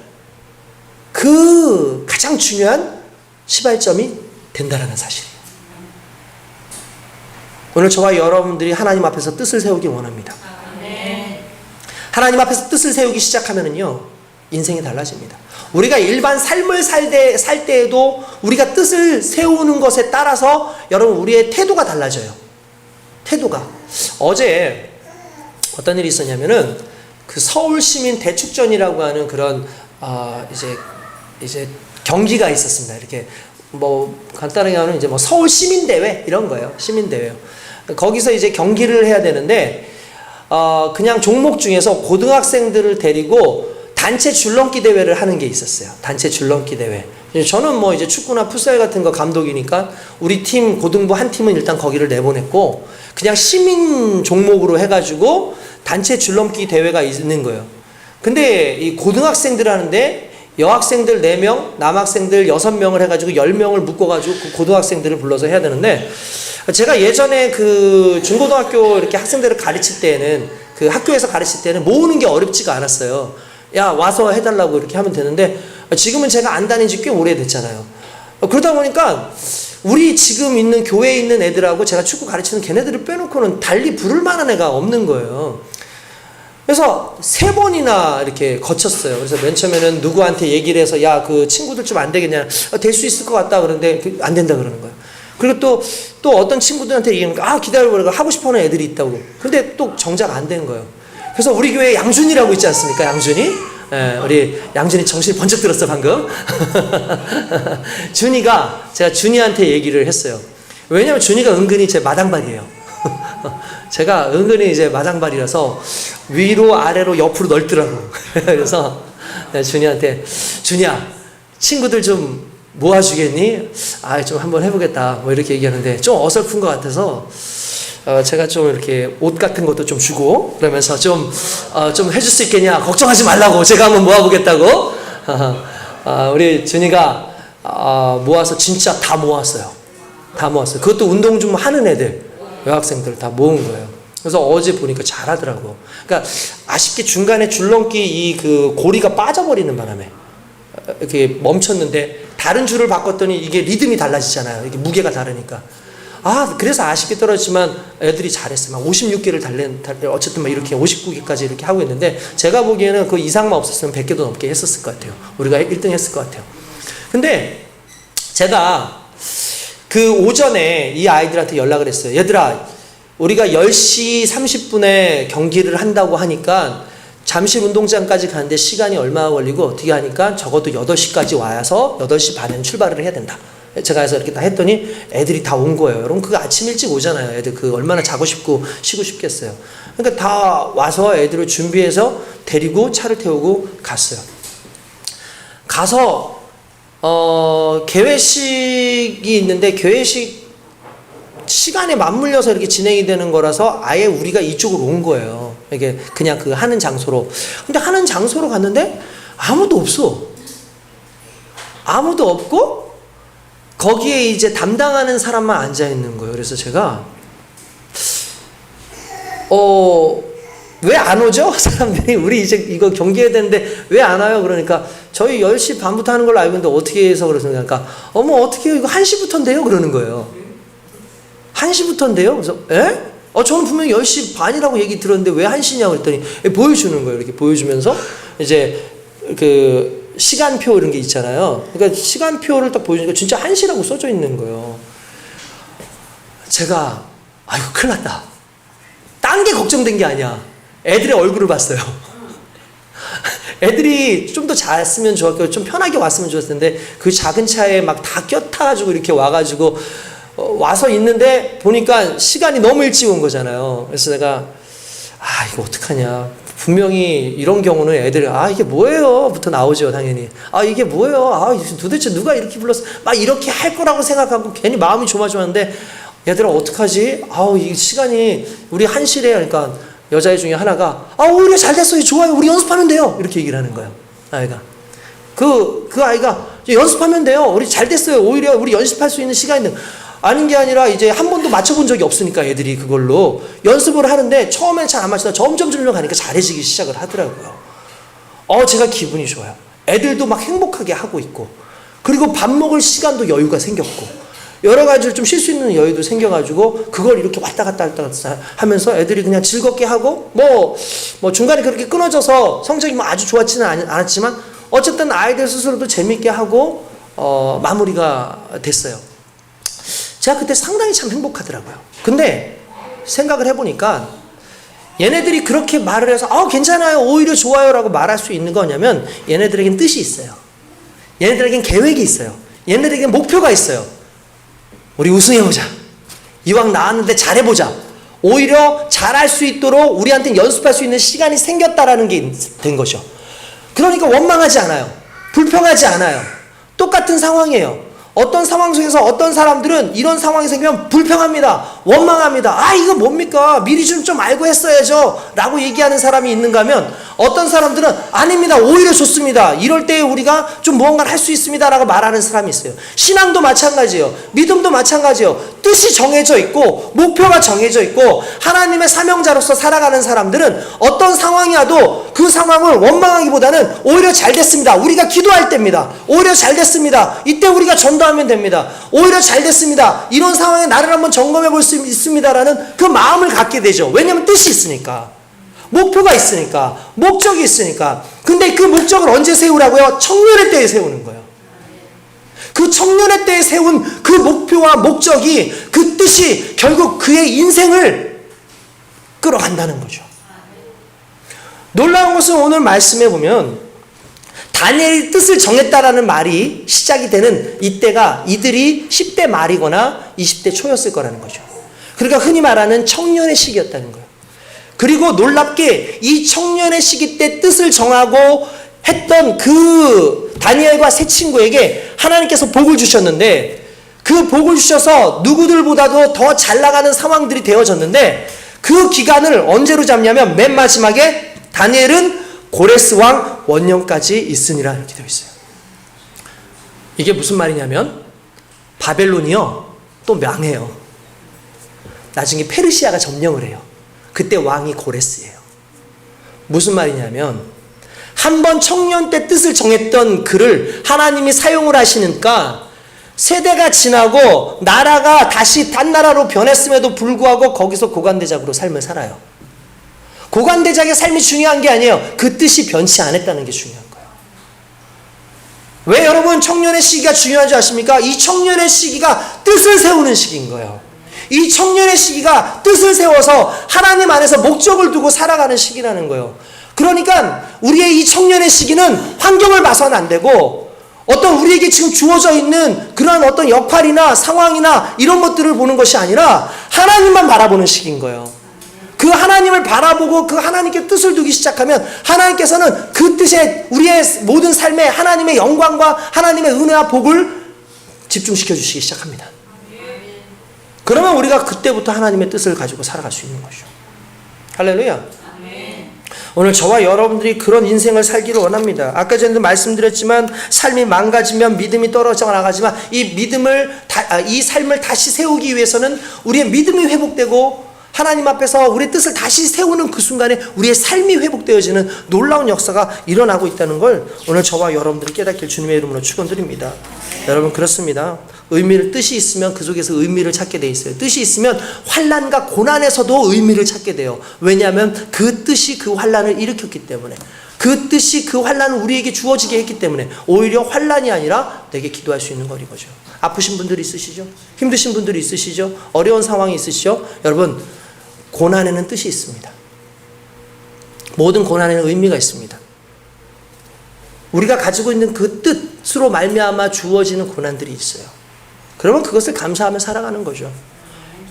그 가장 중요한 시발점이 된다는 사실이에요. 오늘 저와 여러분들이 하나님 앞에서 뜻을 세우기 원합니다. 하나님 앞에서 뜻을 세우기 시작하면은요, 인생이 달라집니다. 우리가 일반 삶을 살 때에도 우리가 뜻을 세우는 것에 따라서 여러분 우리의 태도가 달라져요. 태도가. 어제 어떤 일이 있었냐면은 그 서울시민 대축전이라고 하는 그런 이제 경기가 있었습니다. 이렇게 뭐 간단하게 하면 이제 뭐 서울 시민대회 이런 거예요. 시민대회요. 거기서 이제 경기를 해야 되는데 그냥 종목 중에서 고등학생들을 데리고 단체 줄넘기 대회를 하는 게 있었어요. 단체 줄넘기 대회. 저는 뭐 이제 축구나 풋살 같은 거 감독이니까 우리 팀 고등부 한 팀은 일단 거기를 내보냈고 그냥 시민 종목으로 해가지고 단체 줄넘기 대회가 있는 거예요. 근데 이 고등학생들 하는데 여학생들 4명, 남학생들 6명을 해가지고 10명을 묶어가지고 그 고등학생들을 불러서 해야 되는데, 제가 예전에 그 중고등학교 이렇게 학생들을 가르칠 때는, 그 학교에서 가르칠 때는 모으는 게 어렵지가 않았어요. 야, 와서 해달라고 이렇게 하면 되는데, 지금은 제가 안 다닌 지 꽤 오래됐잖아요. 그러다 보니까 우리 지금 있는 교회에 있는 애들하고 제가 축구 가르치는 걔네들을 빼놓고는 달리 부를 만한 애가 없는 거예요. 그래서 3번이나 이렇게 거쳤어요. 그래서 맨 처음에는 누구한테 얘기를 해서 야, 그 친구들 좀 안 되겠냐. 될 수 있을 것 같다. 그러는데 안 된다 그러는 거예요. 그리고 또 어떤 친구들한테 얘기하니까 기다려보라고 하고 싶어 하는 애들이 있다고. 근데 또 정작 안 된 거예요. 그래서 우리 교회에 양준이라고 있지 않습니까? 양준이. 우리 양준이 정신이 번쩍 들었어 방금. 준이가, 제가 준이한테 얘기를 했어요. 왜냐면 준이가 은근히 제 마당발이에요. 제가 은근히 이제 마당발이라서 위로 아래로 옆으로 넓더라고. 그래서 준이한테, 준이야 친구들 좀 모아주겠니? 좀 한번 해보겠다 뭐 이렇게 얘기하는데 좀 어설픈 것 같아서 제가 좀 이렇게 옷 같은 것도 좀 주고 그러면서 좀 해줄 수 있겠냐, 걱정하지 말라고 제가 한번 모아보겠다고. 우리 준이가 모아서 진짜 다 모았어요. 다 모았어요. 그것도 운동 좀 하는 애들, 여학생들 다 모은 거예요. 그래서 어제 보니까 잘하더라고. 그러니까 아쉽게 중간에 줄넘기 이 그 고리가 빠져버리는 바람에 이렇게 멈췄는데 다른 줄을 바꿨더니 이게 리듬이 달라지잖아요. 이게 무게가 다르니까. 그래서 아쉽게 떨어지지만 애들이 잘했어요. 막 56개를 어쨌든 막 이렇게 59개까지 이렇게 하고 있는데 제가 보기에는 그 이상만 없었으면 100개도 넘게 했었을 것 같아요. 우리가 1등 했을 것 같아요. 근데 제가 그 오전에 이 아이들한테 연락을 했어요. 얘들아, 우리가 10시 30분에 경기를 한다고 하니까 잠실 운동장까지 가는데 시간이 얼마나 걸리고 어떻게 하니까 적어도 8시까지 와서 8시 반에는 출발을 해야 된다. 제가 해서 이렇게 다 했더니 애들이 다 온 거예요. 여러분 그거 아침 일찍 오잖아요. 애들 그 얼마나 자고 싶고 쉬고 싶겠어요. 그러니까 다 와서 애들을 준비해서 데리고 차를 태우고 갔어요. 가서 개회식이 있는데 개회식 시간에 맞물려서 이렇게 진행이 되는 거라서 아예 우리가 이쪽으로 온 거예요. 이게 그냥 그 하는 장소로. 근데 하는 장소로 갔는데 아무도 없어. 아무도 없고 거기에 이제 담당하는 사람만 앉아 있는 거예요. 그래서 제가 왜 안 오죠? 사람들이 우리 이제 이거 경기해야 되는데 왜 안 와요? 그러니까 저희 10시 반부터 하는 걸로 알고 있는데 어떻게 해서 그러니까 어떻게 해요? 이거 1시부터인데요? 그러는 거예요. 1시부터인데요? 그래서 저는 분명히 10시 반이라고 얘기 들었는데 왜 1시냐고 그랬더니 보여주는 거예요. 이렇게 보여주면서 이제 그 시간표 이런 게 있잖아요. 그러니까 시간표를 딱 보여주니까 진짜 1시라고 써져 있는 거예요. 제가 아이고 큰일 났다. 딴 게 걱정된 게 아니야. 애들의 얼굴을 봤어요. 애들이 좀 더 잤으면 좋았고 좀 편하게 왔으면 좋았을 텐데 그 작은 차에 막 다 껴타가지고 이렇게 와가지고 와서 있는데 보니까 시간이 너무 일찍 온 거잖아요. 그래서 내가 이거 어떡하냐. 분명히 이런 경우는 애들이 이게 뭐예요? 부터 나오죠 당연히. 이게 뭐예요? 도대체 누가 이렇게 불렀어? 막 이렇게 할 거라고 생각하고 괜히 마음이 조마조마한데 얘들아 어떡하지? 이 시간이 우리 1시래. 그러니까 여자애 중에 하나가 오히려 잘 됐어요. 좋아요. 우리 연습하면 돼요. 이렇게 얘기를 하는 거예요. 아이가. 그 아이가 연습하면 돼요. 우리 잘 됐어요. 오히려 우리 연습할 수 있는 시간이 아닌 게 아니라 이제 한 번도 맞춰본 적이 없으니까 애들이 그걸로 연습을 하는데 처음엔 잘 안 맞추다가 점점 가니까 잘해지기 시작을 하더라고요. 제가 기분이 좋아요. 애들도 막 행복하게 하고 있고 그리고 밥 먹을 시간도 여유가 생겼고 여러 가지로 좀 쉴 수 있는 여유도 생겨가지고 그걸 이렇게 왔다 갔다 하면서 애들이 그냥 즐겁게 하고 뭐 중간에 그렇게 끊어져서 성적이 아주 좋았지는 않았지만 어쨌든 아이들 스스로도 재밌게 하고 마무리가 됐어요. 제가 그때 상당히 참 행복하더라고요. 근데 생각을 해보니까 얘네들이 그렇게 말을 해서 괜찮아요, 오히려 좋아요 라고 말할 수 있는 거냐면 얘네들에겐 뜻이 있어요. 얘네들에겐 계획이 있어요. 얘네들에겐 목표가 있어요. 우리 우승해보자. 이왕 나왔는데 잘해보자. 오히려 잘할 수 있도록 우리한테는 연습할 수 있는 시간이 생겼다라는 게 된 거죠. 그러니까 원망하지 않아요. 불평하지 않아요. 똑같은 상황이에요. 어떤 상황 속에서 어떤 사람들은 이런 상황이 생기면 불평합니다. 원망합니다. 이거 뭡니까? 미리 좀 알고 했어야죠 라고 얘기하는 사람이 있는가 하면 어떤 사람들은 아닙니다. 오히려 좋습니다. 이럴 때 우리가 좀 무언가를 할 수 있습니다 라고 말하는 사람이 있어요. 신앙도 마찬가지예요. 믿음도 마찬가지예요. 뜻이 정해져 있고 목표가 정해져 있고 하나님의 사명자로서 살아가는 사람들은 어떤 상황이 와도 그 상황을 원망하기보다는 오히려 잘 됐습니다. 우리가 기도할 때입니다. 오히려 잘 됐습니다. 이때 우리가 전도하면 됩니다. 오히려 잘 됐습니다. 이런 상황에 나를 한번 점검해 볼 수 있습니다라는 그 마음을 갖게 되죠. 왜냐하면 뜻이 있으니까. 목표가 있으니까, 목적이 있으니까. 근데 그 목적을 언제 세우라고요? 청년의 때에 세우는 거예요. 그 청년의 때에 세운 그 목표와 목적이, 그 뜻이 결국 그의 인생을 끌어간다는 거죠. 놀라운 것은 오늘 말씀해 보면 다니엘이 뜻을 정했다라는 말이 시작이 되는 이때가 이들이 10대 말이거나 20대 초였을 거라는 거죠. 그러니까 흔히 말하는 청년의 시기였다는 거예요. 그리고 놀랍게 이 청년의 시기 때 뜻을 정하고 했던 그 다니엘과 세 친구에게 하나님께서 복을 주셨는데, 그 복을 주셔서 누구들보다도 더 잘 나가는 상황들이 되어졌는데, 그 기간을 언제로 잡냐면 맨 마지막에 다니엘은 고레스 왕 원년까지 있으니라 이렇게 되어 있어요. 이게 무슨 말이냐면 바벨론이요 또 망해요. 나중에 페르시아가 점령을 해요. 그때 왕이 고레스예요. 무슨 말이냐면 한번 청년 때 뜻을 정했던 그를 하나님이 사용을 하시니까 세대가 지나고 나라가 다시 딴 나라로 변했음에도 불구하고 거기서 고관대작으로 삶을 살아요. 고관대작의 삶이 중요한 게 아니에요. 그 뜻이 변치 않았다는 게 중요한 거예요. 왜 여러분 청년의 시기가 중요한 줄 아십니까? 이 청년의 시기가 뜻을 세우는 시기인 거예요. 이 청년의 시기가 뜻을 세워서 하나님 안에서 목적을 두고 살아가는 시기라는 거예요. 그러니까 우리의 이 청년의 시기는 환경을 봐서는 안 되고 어떤 우리에게 지금 주어져 있는 그러한 어떤 역할이나 상황이나 이런 것들을 보는 것이 아니라 하나님만 바라보는 시기인 거예요. 그 하나님을 바라보고 그 하나님께 뜻을 두기 시작하면 하나님께서는 그 뜻에 우리의 모든 삶에 하나님의 영광과 하나님의 은혜와 복을 집중시켜 주시기 시작합니다. 그러면 우리가 그때부터 하나님의 뜻을 가지고 살아갈 수 있는 거죠. 할렐루야. 오늘 저와 여러분들이 그런 인생을 살기를 원합니다. 아까 전에도 말씀드렸지만 삶이 망가지면 믿음이 떨어져 나가지만 이 삶을 다시 세우기 위해서는 우리의 믿음이 회복되고 하나님 앞에서 우리의 뜻을 다시 세우는 그 순간에 우리의 삶이 회복되어지는 놀라운 역사가 일어나고 있다는 걸 오늘 저와 여러분들이 깨닫길 주님의 이름으로 축원드립니다. 여러분 그렇습니다. 뜻이 있으면 그 속에서 의미를 찾게 돼 있어요. 뜻이 있으면 환난과 고난에서도 의미를 찾게 돼요. 왜냐하면 그 뜻이 그 환난을 일으켰기 때문에, 그 뜻이 그 환난을 우리에게 주어지게 했기 때문에 오히려 환난이 아니라 내게 기도할 수 있는 거리거죠. 아프신 분들이 있으시죠? 힘드신 분들이 있으시죠? 어려운 상황이 있으시죠? 여러분 고난에는 뜻이 있습니다. 모든 고난에는 의미가 있습니다. 우리가 가지고 있는 그 뜻으로 말미암아 주어지는 고난들이 있어요. 그러면 그것을 감사하며 살아가는 거죠.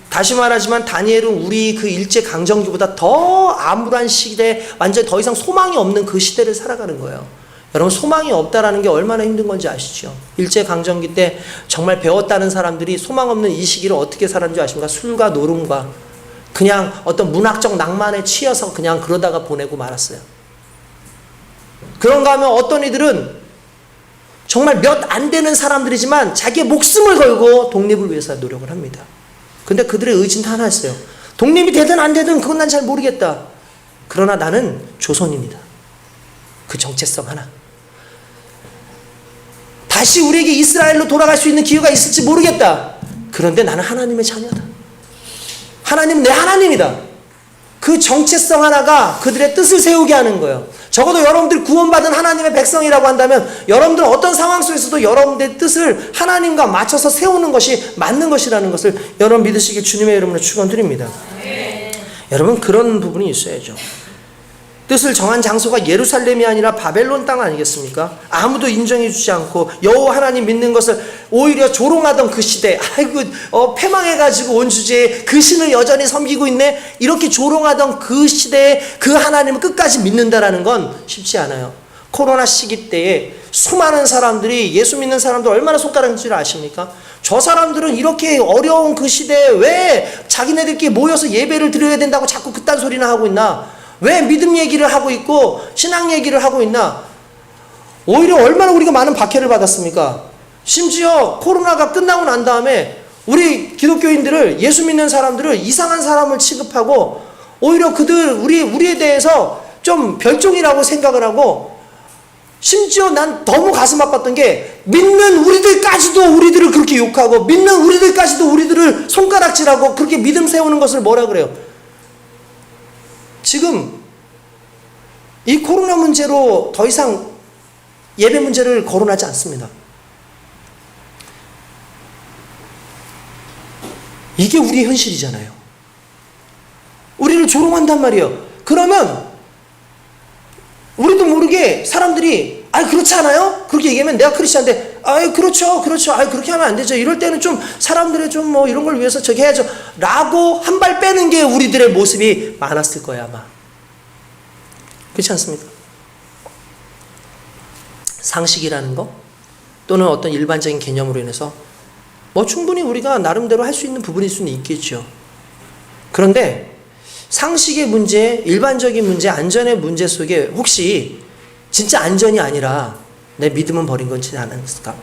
다시 말하지만 다니엘은 우리 그 일제강점기보다 더 암울한 시대에 완전히 더 이상 소망이 없는 그 시대를 살아가는 거예요. 여러분 소망이 없다라는 게 얼마나 힘든 건지 아시죠? 일제강점기 때 정말 배웠다는 사람들이 소망 없는 이 시기를 어떻게 살았는지 아십니까? 술과 노름과 그냥 어떤 문학적 낭만에 치여서 그냥 그러다가 보내고 말았어요. 그런가 하면 어떤 이들은 정말 몇 안 되는 사람들이지만 자기의 목숨을 걸고 독립을 위해서 노력을 합니다. 근데 그들의 의지는 하나였어요. 독립이 되든 안 되든 그건 난 잘 모르겠다. 그러나 나는 조선인이다. 그 정체성 하나. 다시 우리에게 이스라엘로 돌아갈 수 있는 기회가 있을지 모르겠다. 그런데 나는 하나님의 자녀다. 하나님은 내 하나님이다. 그 정체성 하나가 그들의 뜻을 세우게 하는 거예요. 적어도 여러분들이 구원받은 하나님의 백성이라고 한다면 여러분들은 어떤 상황 속에서도 여러분들의 뜻을 하나님과 맞춰서 세우는 것이 맞는 것이라는 것을 여러분 믿으시길 주님의 이름으로 축원드립니다. 여러분 그런 부분이 있어야죠. 뜻을 정한 장소가 예루살렘이 아니라 바벨론 땅 아니겠습니까? 아무도 인정해주지 않고 여호와 하나님 믿는 것을 오히려 조롱하던 그 시대, 아이고 패망해가지고 온 주제에 그 신을 여전히 섬기고 있네, 이렇게 조롱하던 그 시대에 그 하나님을 끝까지 믿는다라는 건 쉽지 않아요. 코로나 시기 때에 수많은 사람들이, 예수 믿는 사람들 얼마나 손가락인 줄 아십니까? 저 사람들은 이렇게 어려운 그 시대에 왜 자기네들끼리 모여서 예배를 드려야 된다고 자꾸 그딴 소리나 하고 있나? 왜 믿음 얘기를 하고 있고 신앙 얘기를 하고 있나? 오히려 얼마나 우리가 많은 박해를 받았습니까? 심지어 코로나가 끝나고 난 다음에 우리 기독교인들을, 예수 믿는 사람들을 이상한 사람을 취급하고 오히려 그들 우리에 대해서 좀 별종이라고 생각을 하고, 심지어 난 너무 가슴 아팠던 게 믿는 우리들까지도 우리들을 그렇게 욕하고 믿는 우리들까지도 우리들을 손가락질하고 그렇게 믿음 세우는 것을 뭐라 그래요? 지금 이 코로나 문제로 더 이상 예배 문제를 거론하지 않습니다. 이게 우리의 현실이잖아요. 우리를 조롱한단 말이에요. 그러면 우리도 모르게 사람들이 그렇지 않아요? 그렇게 얘기하면 내가 크리스찬인데 그렇죠. 그렇게 하면 안 되죠. 이럴 때는 좀 사람들의 좀 뭐 이런 걸 위해서 저기 해야죠 라고 한 발 빼는 게 우리들의 모습이 많았을 거예요, 아마. 그렇지 않습니까? 상식이라는 거 또는 어떤 일반적인 개념으로 인해서 뭐 충분히 우리가 나름대로 할 수 있는 부분일 수는 있겠죠. 그런데 상식의 문제, 일반적인 문제, 안전의 문제 속에 혹시 진짜 안전이 아니라 내 믿음은 버린 건지 않았을까?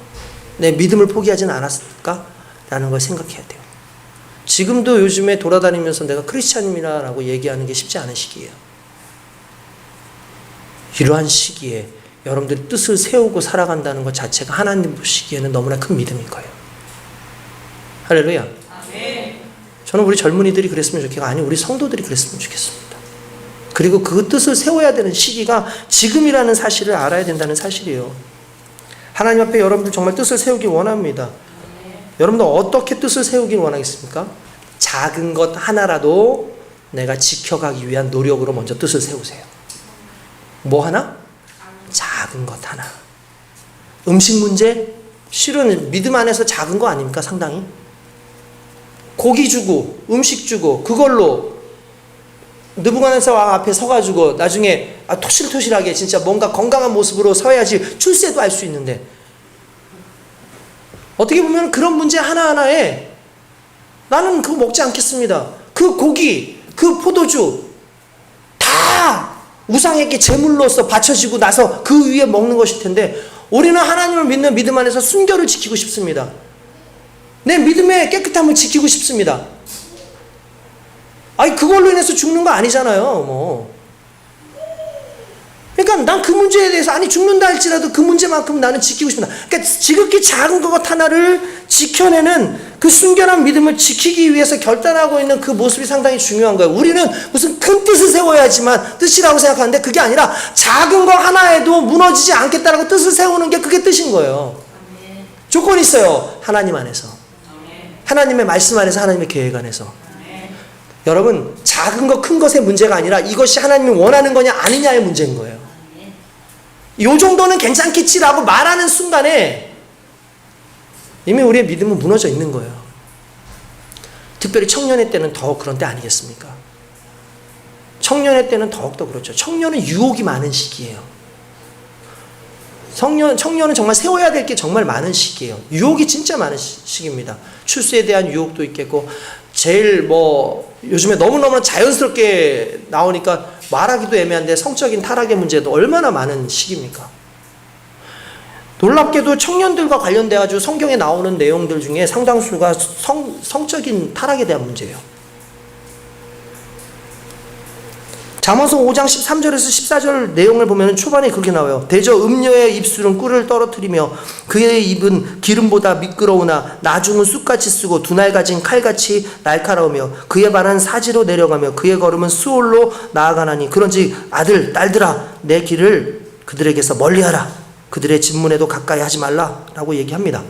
내 믿음을 포기하지는 않았을까? 라는 걸 생각해야 돼요. 지금도 요즘에 돌아다니면서 내가 크리스찬입니다라고 얘기하는 게 쉽지 않은 시기예요. 이러한 시기에 여러분들이 뜻을 세우고 살아간다는 것 자체가 하나님 보시기에는 너무나 큰 믿음일 거예요. 할렐루야. 아멘. 저는 우리 젊은이들이 그랬으면 좋겠고, 아니 우리 성도들이 그랬으면 좋겠습니다. 그리고 그 뜻을 세워야 되는 시기가 지금이라는 사실을 알아야 된다는 사실이에요. 하나님 앞에 여러분들 정말 뜻을 세우길 원합니다. 여러분들 어떻게 뜻을 세우길 원하겠습니까? 작은 것 하나라도 내가 지켜가기 위한 노력으로 먼저 뜻을 세우세요. 뭐 하나? 작은 것 하나. 음식 문제? 실은 믿음 안에서 작은 거 아닙니까? 상당히. 고기 주고 음식 주고 그걸로 느부갓네살 왕 앞에 서가지고 나중에 토실토실하게 진짜 뭔가 건강한 모습으로 서야지 출세도 할 수 있는데, 어떻게 보면 그런 문제 하나하나에 나는 그거 먹지 않겠습니다. 그 고기, 그 포도주 다 우상에게 제물로서 바쳐지고 나서 그 위에 먹는 것일 텐데, 우리는 하나님을 믿는 믿음 안에서 순결을 지키고 싶습니다. 내 믿음의 깨끗함을 지키고 싶습니다. 그걸로 인해서 죽는 거 아니잖아요, 뭐. 그러니까 난 그 문제에 대해서, 죽는다 할지라도 그 문제만큼 나는 지키고 싶다. 그러니까 지극히 작은 것 하나를 지켜내는 그 순결한 믿음을 지키기 위해서 결단하고 있는 그 모습이 상당히 중요한 거예요. 우리는 무슨 큰 뜻을 세워야지만 뜻이라고 생각하는데, 그게 아니라 작은 거 하나에도 무너지지 않겠다라고 뜻을 세우는 게 그게 뜻인 거예요. 조건이 있어요. 하나님 안에서. 하나님의 말씀 안에서, 하나님의 계획 안에서. 여러분, 작은 것, 큰 것의 문제가 아니라 이것이 하나님이 원하는 거냐 아니냐의 문제인 거예요. 요 정도는 괜찮겠지라고 말하는 순간에 이미 우리의 믿음은 무너져 있는 거예요. 특별히 청년의 때는 더 그런 때 아니겠습니까? 청년의 때는 더욱더 그렇죠. 청년은 유혹이 많은 시기예요. 청년은 정말 세워야 될 게 정말 많은 시기예요. 유혹이 진짜 많은 시기입니다. 출세에 대한 유혹도 있겠고, 제일 요즘에 너무너무 자연스럽게 나오니까 말하기도 애매한데 성적인 타락의 문제도 얼마나 많은 시기입니까? 놀랍게도 청년들과 관련돼가지고 성경에 나오는 내용들 중에 상당수가 성적인 타락에 대한 문제예요. 잠언서 5장 13절에서 14절 내용을 보면 초반에 그렇게 나와요. 대저 음녀의 입술은 꿀을 떨어뜨리며 그의 입은 기름보다 미끄러우나 나중은 쑥같이 쓰고 두날 가진 칼같이 날카로우며 그의 발은 사지로 내려가며 그의 걸음은 수월로 나아가나니 그런지 아들 딸들아 내 길을 그들에게서 멀리하라. 그들의 진문에도 가까이 하지 말라 라고 얘기합니다.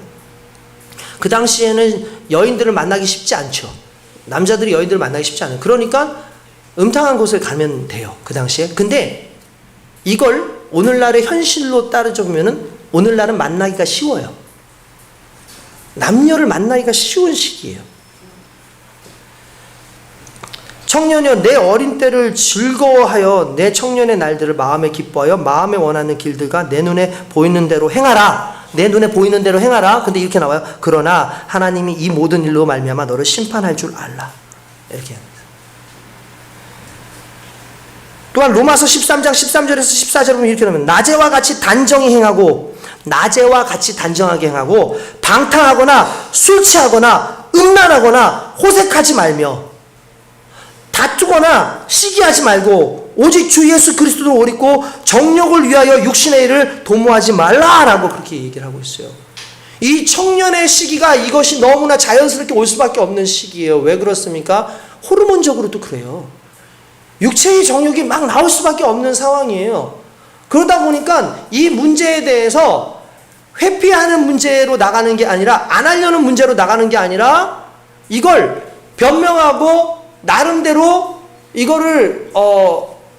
그 당시에는 여인들을 만나기 쉽지 않죠. 남자들이 여인들을 만나기 쉽지 않아요. 그러니까 음탕한 곳을 가면 돼요, 그 당시에. 근데 이걸 오늘날의 현실로 따져보면은 오늘날은 만나기가 쉬워요. 남녀를 만나기가 쉬운 시기예요. 청년이여 내 어린 때를 즐거워하여 내 청년의 날들을 마음에 기뻐하여 마음에 원하는 길들과 내 눈에 보이는 대로 행하라. 내 눈에 보이는 대로 행하라. 근데 이렇게 나와요. 그러나 하나님이 이 모든 일로 말미암아 너를 심판할 줄 알라. 이렇게 또한 로마서 13장 13절에서 14절에 보면 이렇게 나오면 낮에와 같이 단정히 행하고 낮에와 같이 단정하게 행하고 방탕하거나 술 취하거나 음란하거나 호색하지 말며 다투거나 시기하지 말고 오직 주 예수 그리스도를 오리고 정욕을 위하여 육신의 일을 도모하지 말라라고 그렇게 얘기를 하고 있어요. 이 청년의 시기가 이것이 너무나 자연스럽게 올 수밖에 없는 시기예요. 왜 그렇습니까? 호르몬적으로도 그래요. 육체의 정욕이 막 나올 수밖에 없는 상황이에요. 그러다 보니까 이 문제에 대해서 회피하는 문제로 나가는 게 아니라, 안 하려는 문제로 나가는 게 아니라, 이걸 변명하고 나름대로 이거를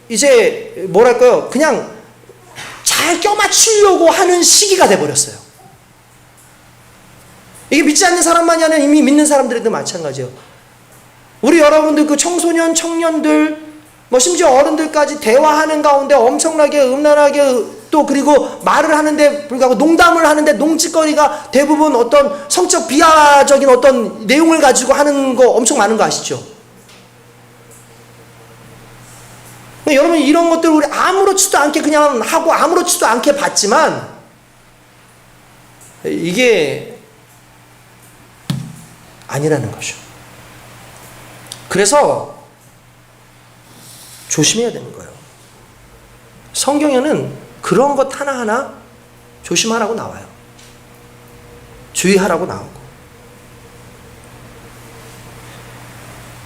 이제 뭐랄까요, 그냥 잘 껴맞추려고 하는 시기가 돼버렸어요. 이게 믿지 않는 사람만이 아니라 이미 믿는 사람들에도 마찬가지예요. 우리 여러분들 그 청소년, 청년들, 뭐 심지어 어른들까지 대화하는 가운데 엄청나게 음란하게, 또 그리고 말을 하는데 불구하고 농담을 하는데 농짓거리가 대부분 어떤 성적 비하적인 어떤 내용을 가지고 하는 거 엄청 많은 거 아시죠? 여러분, 이런 것들 우리 아무렇지도 않게 그냥 하고 아무렇지도 않게 봤지만, 이게 아니라는 거죠. 그래서 조심해야 되는 거예요. 성경에는 그런 것 하나하나 조심하라고 나와요. 주의하라고 나오고.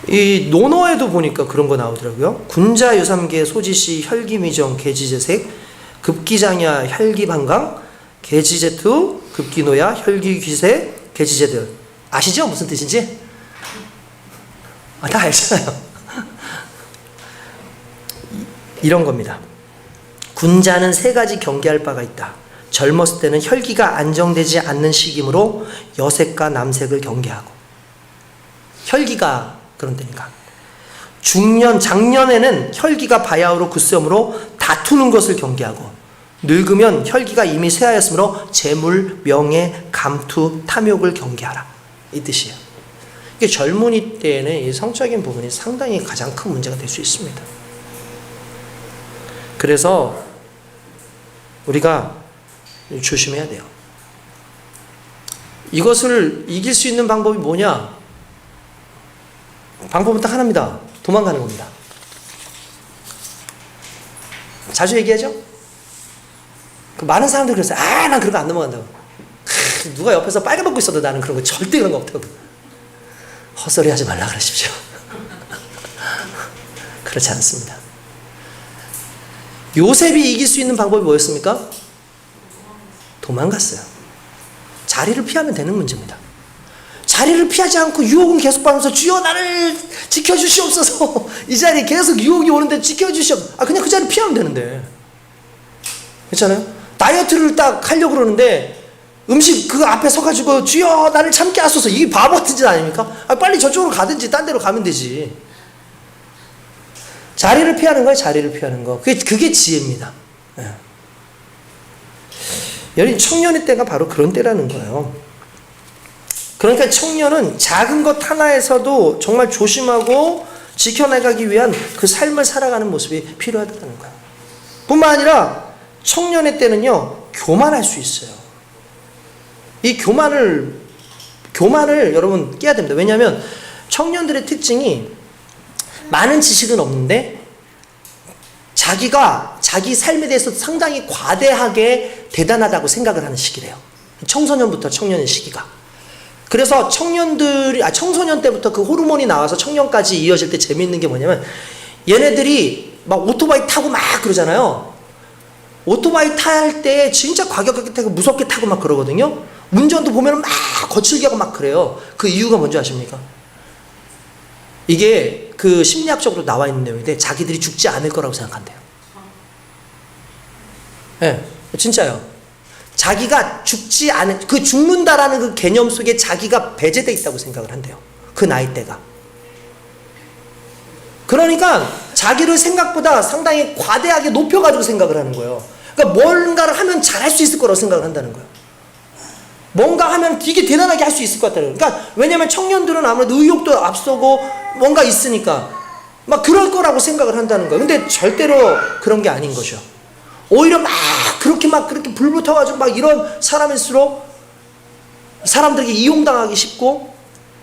이 논어에도 보니까 그런 거 나오더라고요. 군자 유삼계 소지시 혈기미정 계지재색 급기장야 혈기반강 계지제투 급기노야 혈기귀세 계지제들. 아시죠? 무슨 뜻인지? 다 알잖아요. 이런 겁니다. 군자는 세 가지 경계할 바가 있다. 젊었을 때는 혈기가 안정되지 않는 시기므로 여색과 남색을 경계하고, 혈기가 그런 때니까. 중년, 장년에는 혈기가 바야흐로 굳세므로 다투는 것을 경계하고, 늙으면 혈기가 이미 쇠하였으므로 재물, 명예, 감투, 탐욕을 경계하라. 이 뜻이에요. 이게 젊은이 때에는 이 성적인 부분이 상당히 가장 큰 문제가 될 수 있습니다. 그래서 우리가 조심해야 돼요. 이것을 이길 수 있는 방법이 뭐냐? 방법은 딱 하나입니다. 도망가는 겁니다. 자주 얘기하죠? 많은 사람들이 그랬어요. 난 그런 거 안 넘어간다고. 누가 옆에서 빨개 벗고 있어도 나는 그런 거 절대 그런 거 없다고. 헛소리 하지 말라 그러십시오. 그렇지 않습니다. 요셉이 이길 수 있는 방법이 뭐였습니까? 도망갔어요. 자리를 피하면 되는 문제입니다. 자리를 피하지 않고 유혹은 계속 받으면서 주여 나를 지켜주시옵소서. 이 자리에 계속 유혹이 오는데 지켜주시옵소서. 그냥 그 자리 피하면 되는데. 그렇잖아요? 다이어트를 딱 하려고 그러는데 음식 그 앞에 서가지고 주여 나를 참게 하소서. 이게 바보 같은 짓 아닙니까? 빨리 저쪽으로 가든지 딴 데로 가면 되지. 자리를 피하는 거예요. 자리를 피하는 거. 그게 지혜입니다. 여러분, 청년의 때가 바로 그런 때라는 거예요. 그러니까 청년은 작은 것 하나에서도 정말 조심하고 지켜나가기 위한 그 삶을 살아가는 모습이 필요하다는 거예요. 뿐만 아니라 청년의 때는요, 교만할 수 있어요. 이 교만을 여러분 깨야 됩니다. 왜냐하면 청년들의 특징이 많은 지식은 없는데 자기가 자기 삶에 대해서 상당히 과대하게 대단하다고 생각을 하는 시기래요. 청소년부터 청년의 시기가. 그래서 청소년 때부터 그 호르몬이 나와서 청년까지 이어질 때 재미있는 게 뭐냐면, 얘네들이 막 오토바이 타고 막 그러잖아요. 오토바이 탈 때 진짜 과격하게 타고 무섭게 타고 막 그러거든요. 운전도 보면 막 거칠게 하고 막 그래요. 그 이유가 뭔지 아십니까? 이게 그 심리학적으로 나와 있는 내용인데, 자기들이 죽지 않을 거라고 생각한대요. 네, 진짜요. 자기가 죽지 않은, 그 죽는다라는 그 개념 속에 자기가 배제되어 있다고 생각을 한대요. 그 나이대가. 그러니까 자기를 생각보다 상당히 과대하게 높여가지고 생각을 하는 거예요. 그러니까 뭔가를 하면 잘할 수 있을 거라고 생각을 한다는 거예요. 뭔가 하면 되게 대단하게 할 수 있을 것 같다는 거예요. 그러니까 왜냐면 청년들은 아무래도 의욕도 앞서고 뭔가 있으니까 막 그럴 거라고 생각을 한다는 거예요. 근데 절대로 그런 게 아닌 거죠. 오히려 그렇게 불붙어가지고 막 이런 사람일수록 사람들에게 이용당하기 쉽고,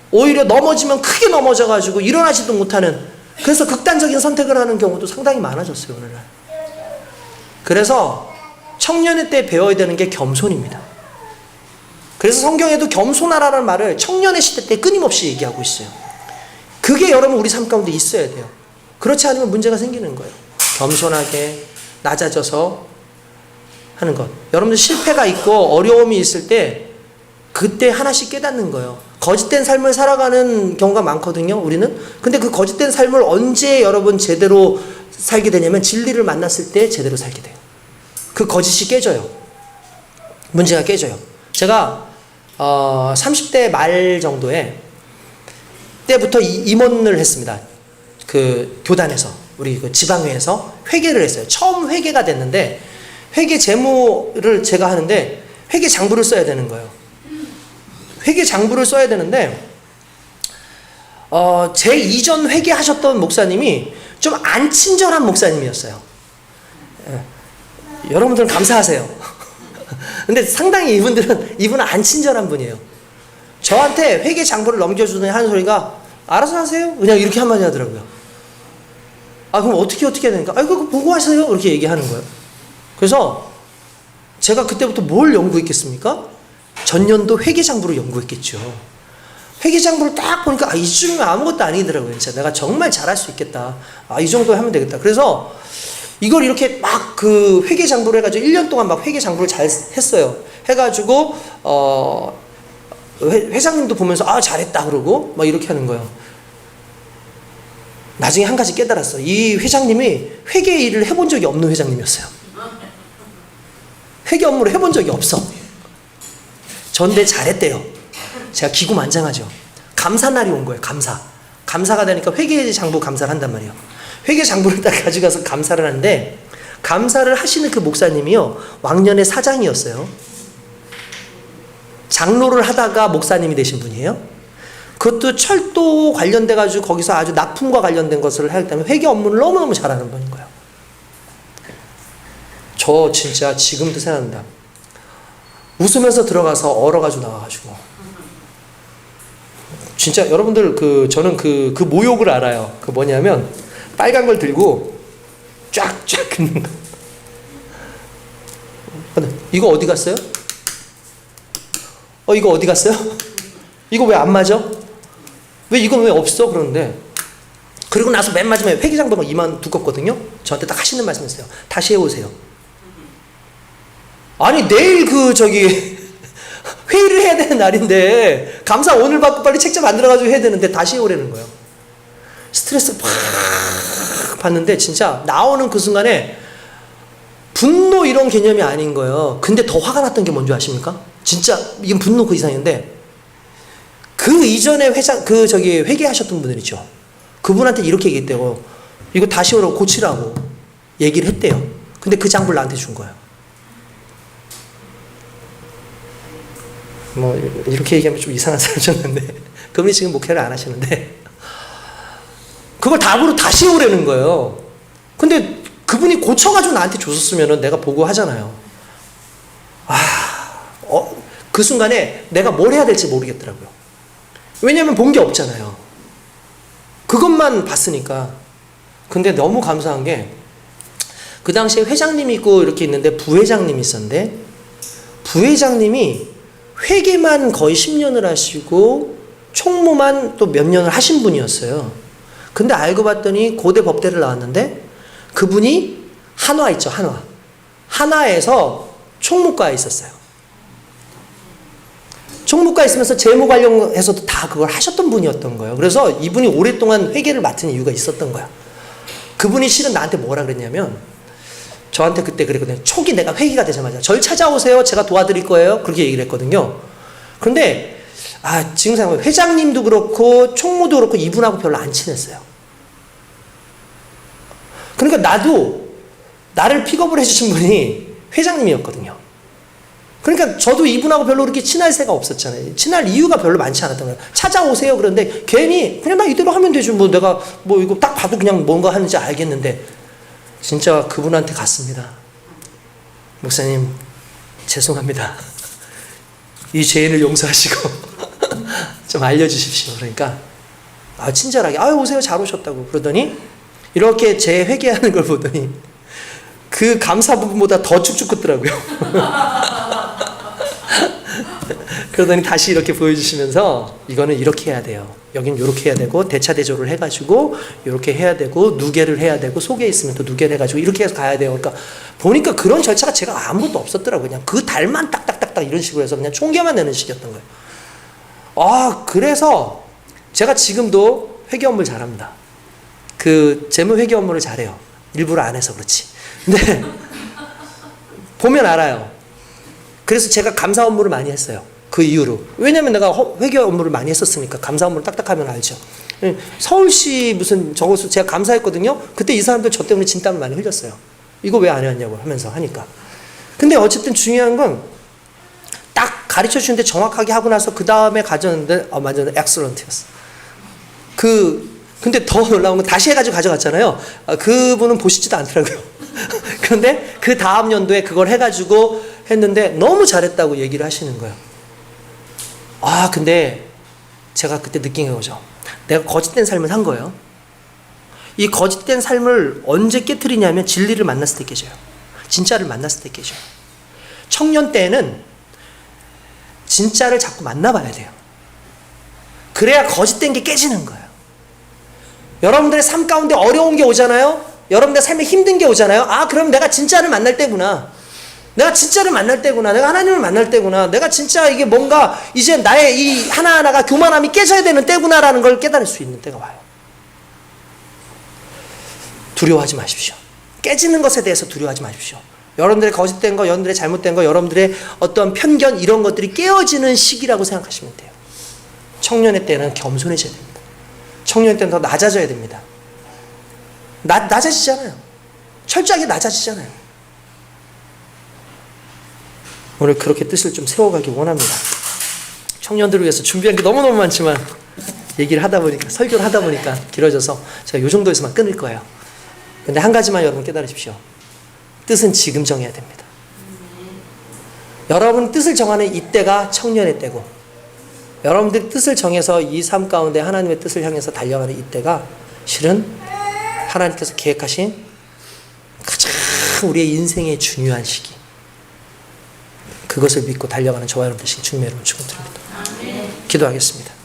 오히려 넘어지면 크게 넘어져가지고 일어나지도 못하는, 그래서 극단적인 선택을 하는 경우도 상당히 많아졌어요, 오늘날. 그래서 청년의 때 배워야 되는 게 겸손입니다. 그래서 성경에도 겸손하라는 말을 청년의 시대 때 끊임없이 얘기하고 있어요. 그게 여러분 우리 삶 가운데 있어야 돼요. 그렇지 않으면 문제가 생기는 거예요. 겸손하게 낮아져서 하는 것. 여러분들 실패가 있고 어려움이 있을 때 그때 하나씩 깨닫는 거예요. 거짓된 삶을 살아가는 경우가 많거든요, 우리는. 근데 그 거짓된 삶을 언제 여러분 제대로 살게 되냐면 진리를 만났을 때 제대로 살게 돼요. 그 거짓이 깨져요. 문제가 깨져요. 제가 30대 말 정도에 때부터 임원을 했습니다. 그 교단에서 우리 그 지방회에서 회계를 했어요. 처음 회계가 됐는데 회계 재무를 제가 하는데 회계 장부를 써야 되는 거예요. 회계 장부를 써야 되는데 제 이전 회계하셨던 목사님이 좀 안 친절한 목사님이었어요. 여러분들은 감사하세요. 근데 상당히 이분은 안 친절한 분이에요. 저한테 회계 장부를 넘겨주더니 하는 소리가 알아서 하세요. 그냥 이렇게 한마디 하더라고요. 아, 그럼 어떻게 해야 되니까? 아, 그거 보고 하세요. 이렇게 얘기하는 거예요. 그래서 제가 그때부터 뭘 연구했겠습니까? 전년도 회계 장부를 연구했겠죠. 회계 장부를 딱 보니까 이쯤이면 아무것도 아니더라고요. 진짜 내가 정말 잘할 수 있겠다. 이 정도 하면 되겠다. 그래서 이걸 이렇게 막 그 회계 장부를 해가지고 1년 동안 막 회계 장부를 잘 했어요. 해가지고 회장님도 보면서 잘했다 그러고 막 이렇게 하는 거예요. 나중에 한 가지 깨달았어. 이 회장님이 회계 일을 해본 적이 없는 회장님이었어요. 회계 업무를 해본 적이 없어. 전데 잘했대요. 제가 기구만장하죠. 감사날이 온 거예요. 감사가 되니까 회계 장부 감사를 한단 말이에요. 회계 장부를 딱 가져가서 감사를 하는데 감사를 하시는 그 목사님이요, 왕년의 사장이었어요. 장로를 하다가 목사님이 되신 분이에요. 그것도 철도 관련돼 가지고 거기서 아주 납품과 관련된 것을 하기 때문에 회계 업무를 너무너무 잘하는 분인 거예요. 저 진짜 지금도 생각난다. 웃으면서 들어가서 얼어가지고 나와가지고 진짜 여러분들 저는 그 모욕을 알아요. 그 뭐냐면 빨간 걸 들고 쫙쫙 긋는 거. 이거 어디 갔어요? 이거 어디 갔어요? 이거 왜 안 맞아? 이건 왜 없어? 그러는데 그리고 나서 맨 마지막에 회계장부가 이만 두껍거든요. 저한테 딱 하시는 말씀이었어요. 다시 해오세요. 아니 내일 회의를 해야 되는 날인데 감사 오늘 받고 빨리 책자 만들어가지고 해야 되는데 다시 해오라는 거예요. 스트레스 팍 받는데 진짜 나오는 그 순간에 분노 이런 개념이 아닌 거예요. 근데 더 화가 났던 게 뭔지 아십니까? 진짜 이건 분노 그 이상인데 그 이전에 회계하셨던 분들 있죠. 그분한테 이렇게 얘기했대요. 이거 다시 오라고 고치라고 얘기를 했대요. 근데 그 장부를 나한테 준 거예요. 뭐 이렇게 얘기하면 좀 이상한 사람이었는데 그분이 지금 목회를 안 하시는데 그걸 답으로 다시 오라는 거예요. 근데 그분이 고쳐가지고 나한테 줬었으면 내가 보고 하잖아요. 그 순간에 내가 뭘 해야 될지 모르겠더라고요. 왜냐하면 본 게 없잖아요. 그것만 봤으니까. 근데 너무 감사한 게 그 당시에 회장님이 있고 이렇게 있는데 부회장님이 있었는데 부회장님이 회계만 거의 10년을 하시고 총무만 또 몇 년을 하신 분이었어요. 근데 알고 봤더니 고대 법대를 나왔는데 그분이 한화 있죠, 한화. 한화에서 총무과에 있었어요. 총무과에 있으면서 재무 관련해서도 다 그걸 하셨던 분이었던 거예요. 그래서 이분이 오랫동안 회계를 맡은 이유가 있었던 거야. 그분이 실은 나한테 뭐라 그랬냐면 저한테 그때 그랬거든요. 초기 내가 회기가 되자마자 절 찾아오세요. 제가 도와드릴 거예요. 그렇게 얘기를 했거든요. 그런데 지금 생각해보면 회장님도 그렇고 총무도 그렇고 이분하고 별로 안 친했어요. 그러니까 나를 픽업을 해주신 분이 회장님이었거든요. 그러니까 저도 이분하고 별로 그렇게 친할 새가 없었잖아요. 친할 이유가 별로 많지 않았던 거예요. 찾아오세요. 그런데 괜히 그냥 나 이대로 하면 되지. 내가 이거 딱 봐도 그냥 뭔가 하는지 알겠는데 진짜 그분한테 갔습니다. 목사님 죄송합니다. 이 죄인을 용서하시고 좀 알려주십시오. 그러니까 친절하게 오세요. 잘 오셨다고 그러더니 이렇게 제 회개하는 걸 보더니 그 감사 부분보다 더 축축 긋더라고요. 그러더니 다시 이렇게 보여주시면서 이거는 이렇게 해야 돼요. 여긴 이렇게 해야 되고 대차대조를 해가지고 이렇게 해야 되고 누계를 해야 되고 속에 있으면 또 누계를 해가지고 이렇게 해서 가야 돼요. 그러니까 보니까 그런 절차가 제가 아무것도 없었더라고요. 그냥 그 달만 딱딱딱딱 이런 식으로 해서 그냥 총계만 내는 식이었던 거예요. 그래서 제가 지금도 회계 업무를 잘합니다. 그 재무 회계 업무를 잘해요. 일부러 안 해서 그렇지. 근데 보면 알아요. 그래서 제가 감사 업무를 많이 했어요. 그 이후로. 왜냐면 내가 회계 업무를 많이 했었으니까 감사 업무를 딱딱하면 알죠. 서울시 무슨 저것을 제가 감사했거든요. 그때 이 사람들 저 때문에 진땀을 많이 흘렸어요. 이거 왜 안 해왔냐고 하면서 하니까. 근데 어쨌든 중요한 건 딱 가르쳐 주는데 정확하게 하고 나서 그 다음에 가져왔는데 완전 엑셀런트였어. 근데 더 놀라운 건 다시 해가지고 가져갔잖아요. 그분은 보시지도 않더라고요. 그런데 그 다음 연도에 그걸 해가지고 했는데 너무 잘했다고 얘기를 하시는 거예요. 근데 제가 그때 느낀 거죠. 내가 거짓된 삶을 산 거예요. 이 거짓된 삶을 언제 깨트리냐면 진리를 만났을 때 깨져요. 진짜를 만났을 때 깨져요. 청년 때는 진짜를 자꾸 만나봐야 돼요. 그래야 거짓된 게 깨지는 거예요. 여러분들의 삶 가운데 어려운 게 오잖아요. 여러분들의 삶에 힘든 게 오잖아요. 그럼 내가 진짜를 만날 때구나. 내가 진짜를 만날 때구나. 내가 하나님을 만날 때구나. 내가 진짜 이게 뭔가 이제 나의 이 하나하나가 교만함이 깨져야 되는 때구나라는 걸 깨달을 수 있는 때가 와요. 두려워하지 마십시오. 깨지는 것에 대해서 두려워하지 마십시오. 여러분들의 거짓된 거, 여러분들의 잘못된 거, 여러분들의 어떤 편견 이런 것들이 깨어지는 시기라고 생각하시면 돼요. 청년의 때는 겸손해져야 됩니다. 청년의 때는 더 낮아져야 됩니다. 낮아지잖아요. 철저하게 낮아지잖아요. 오늘 그렇게 뜻을 좀 세워가기 원합니다. 청년들을 위해서 준비한 게 너무너무 많지만 얘기를 하다 보니까 설교를 하다 보니까 길어져서 제가 이 정도에서만 끊을 거예요. 근데 한 가지만 여러분 깨달으십시오. 뜻은 지금 정해야 됩니다. 여러분 뜻을 정하는 이때가 청년의 때고 여러분들이 뜻을 정해서 이 삶 가운데 하나님의 뜻을 향해서 달려가는 이때가 실은 하나님께서 계획하신 가장 우리의 인생의 중요한 시기. 그것을 믿고 달려가는 저와 여러분 되시기 주님의 이름으로 축원드립니다. 기도하겠습니다.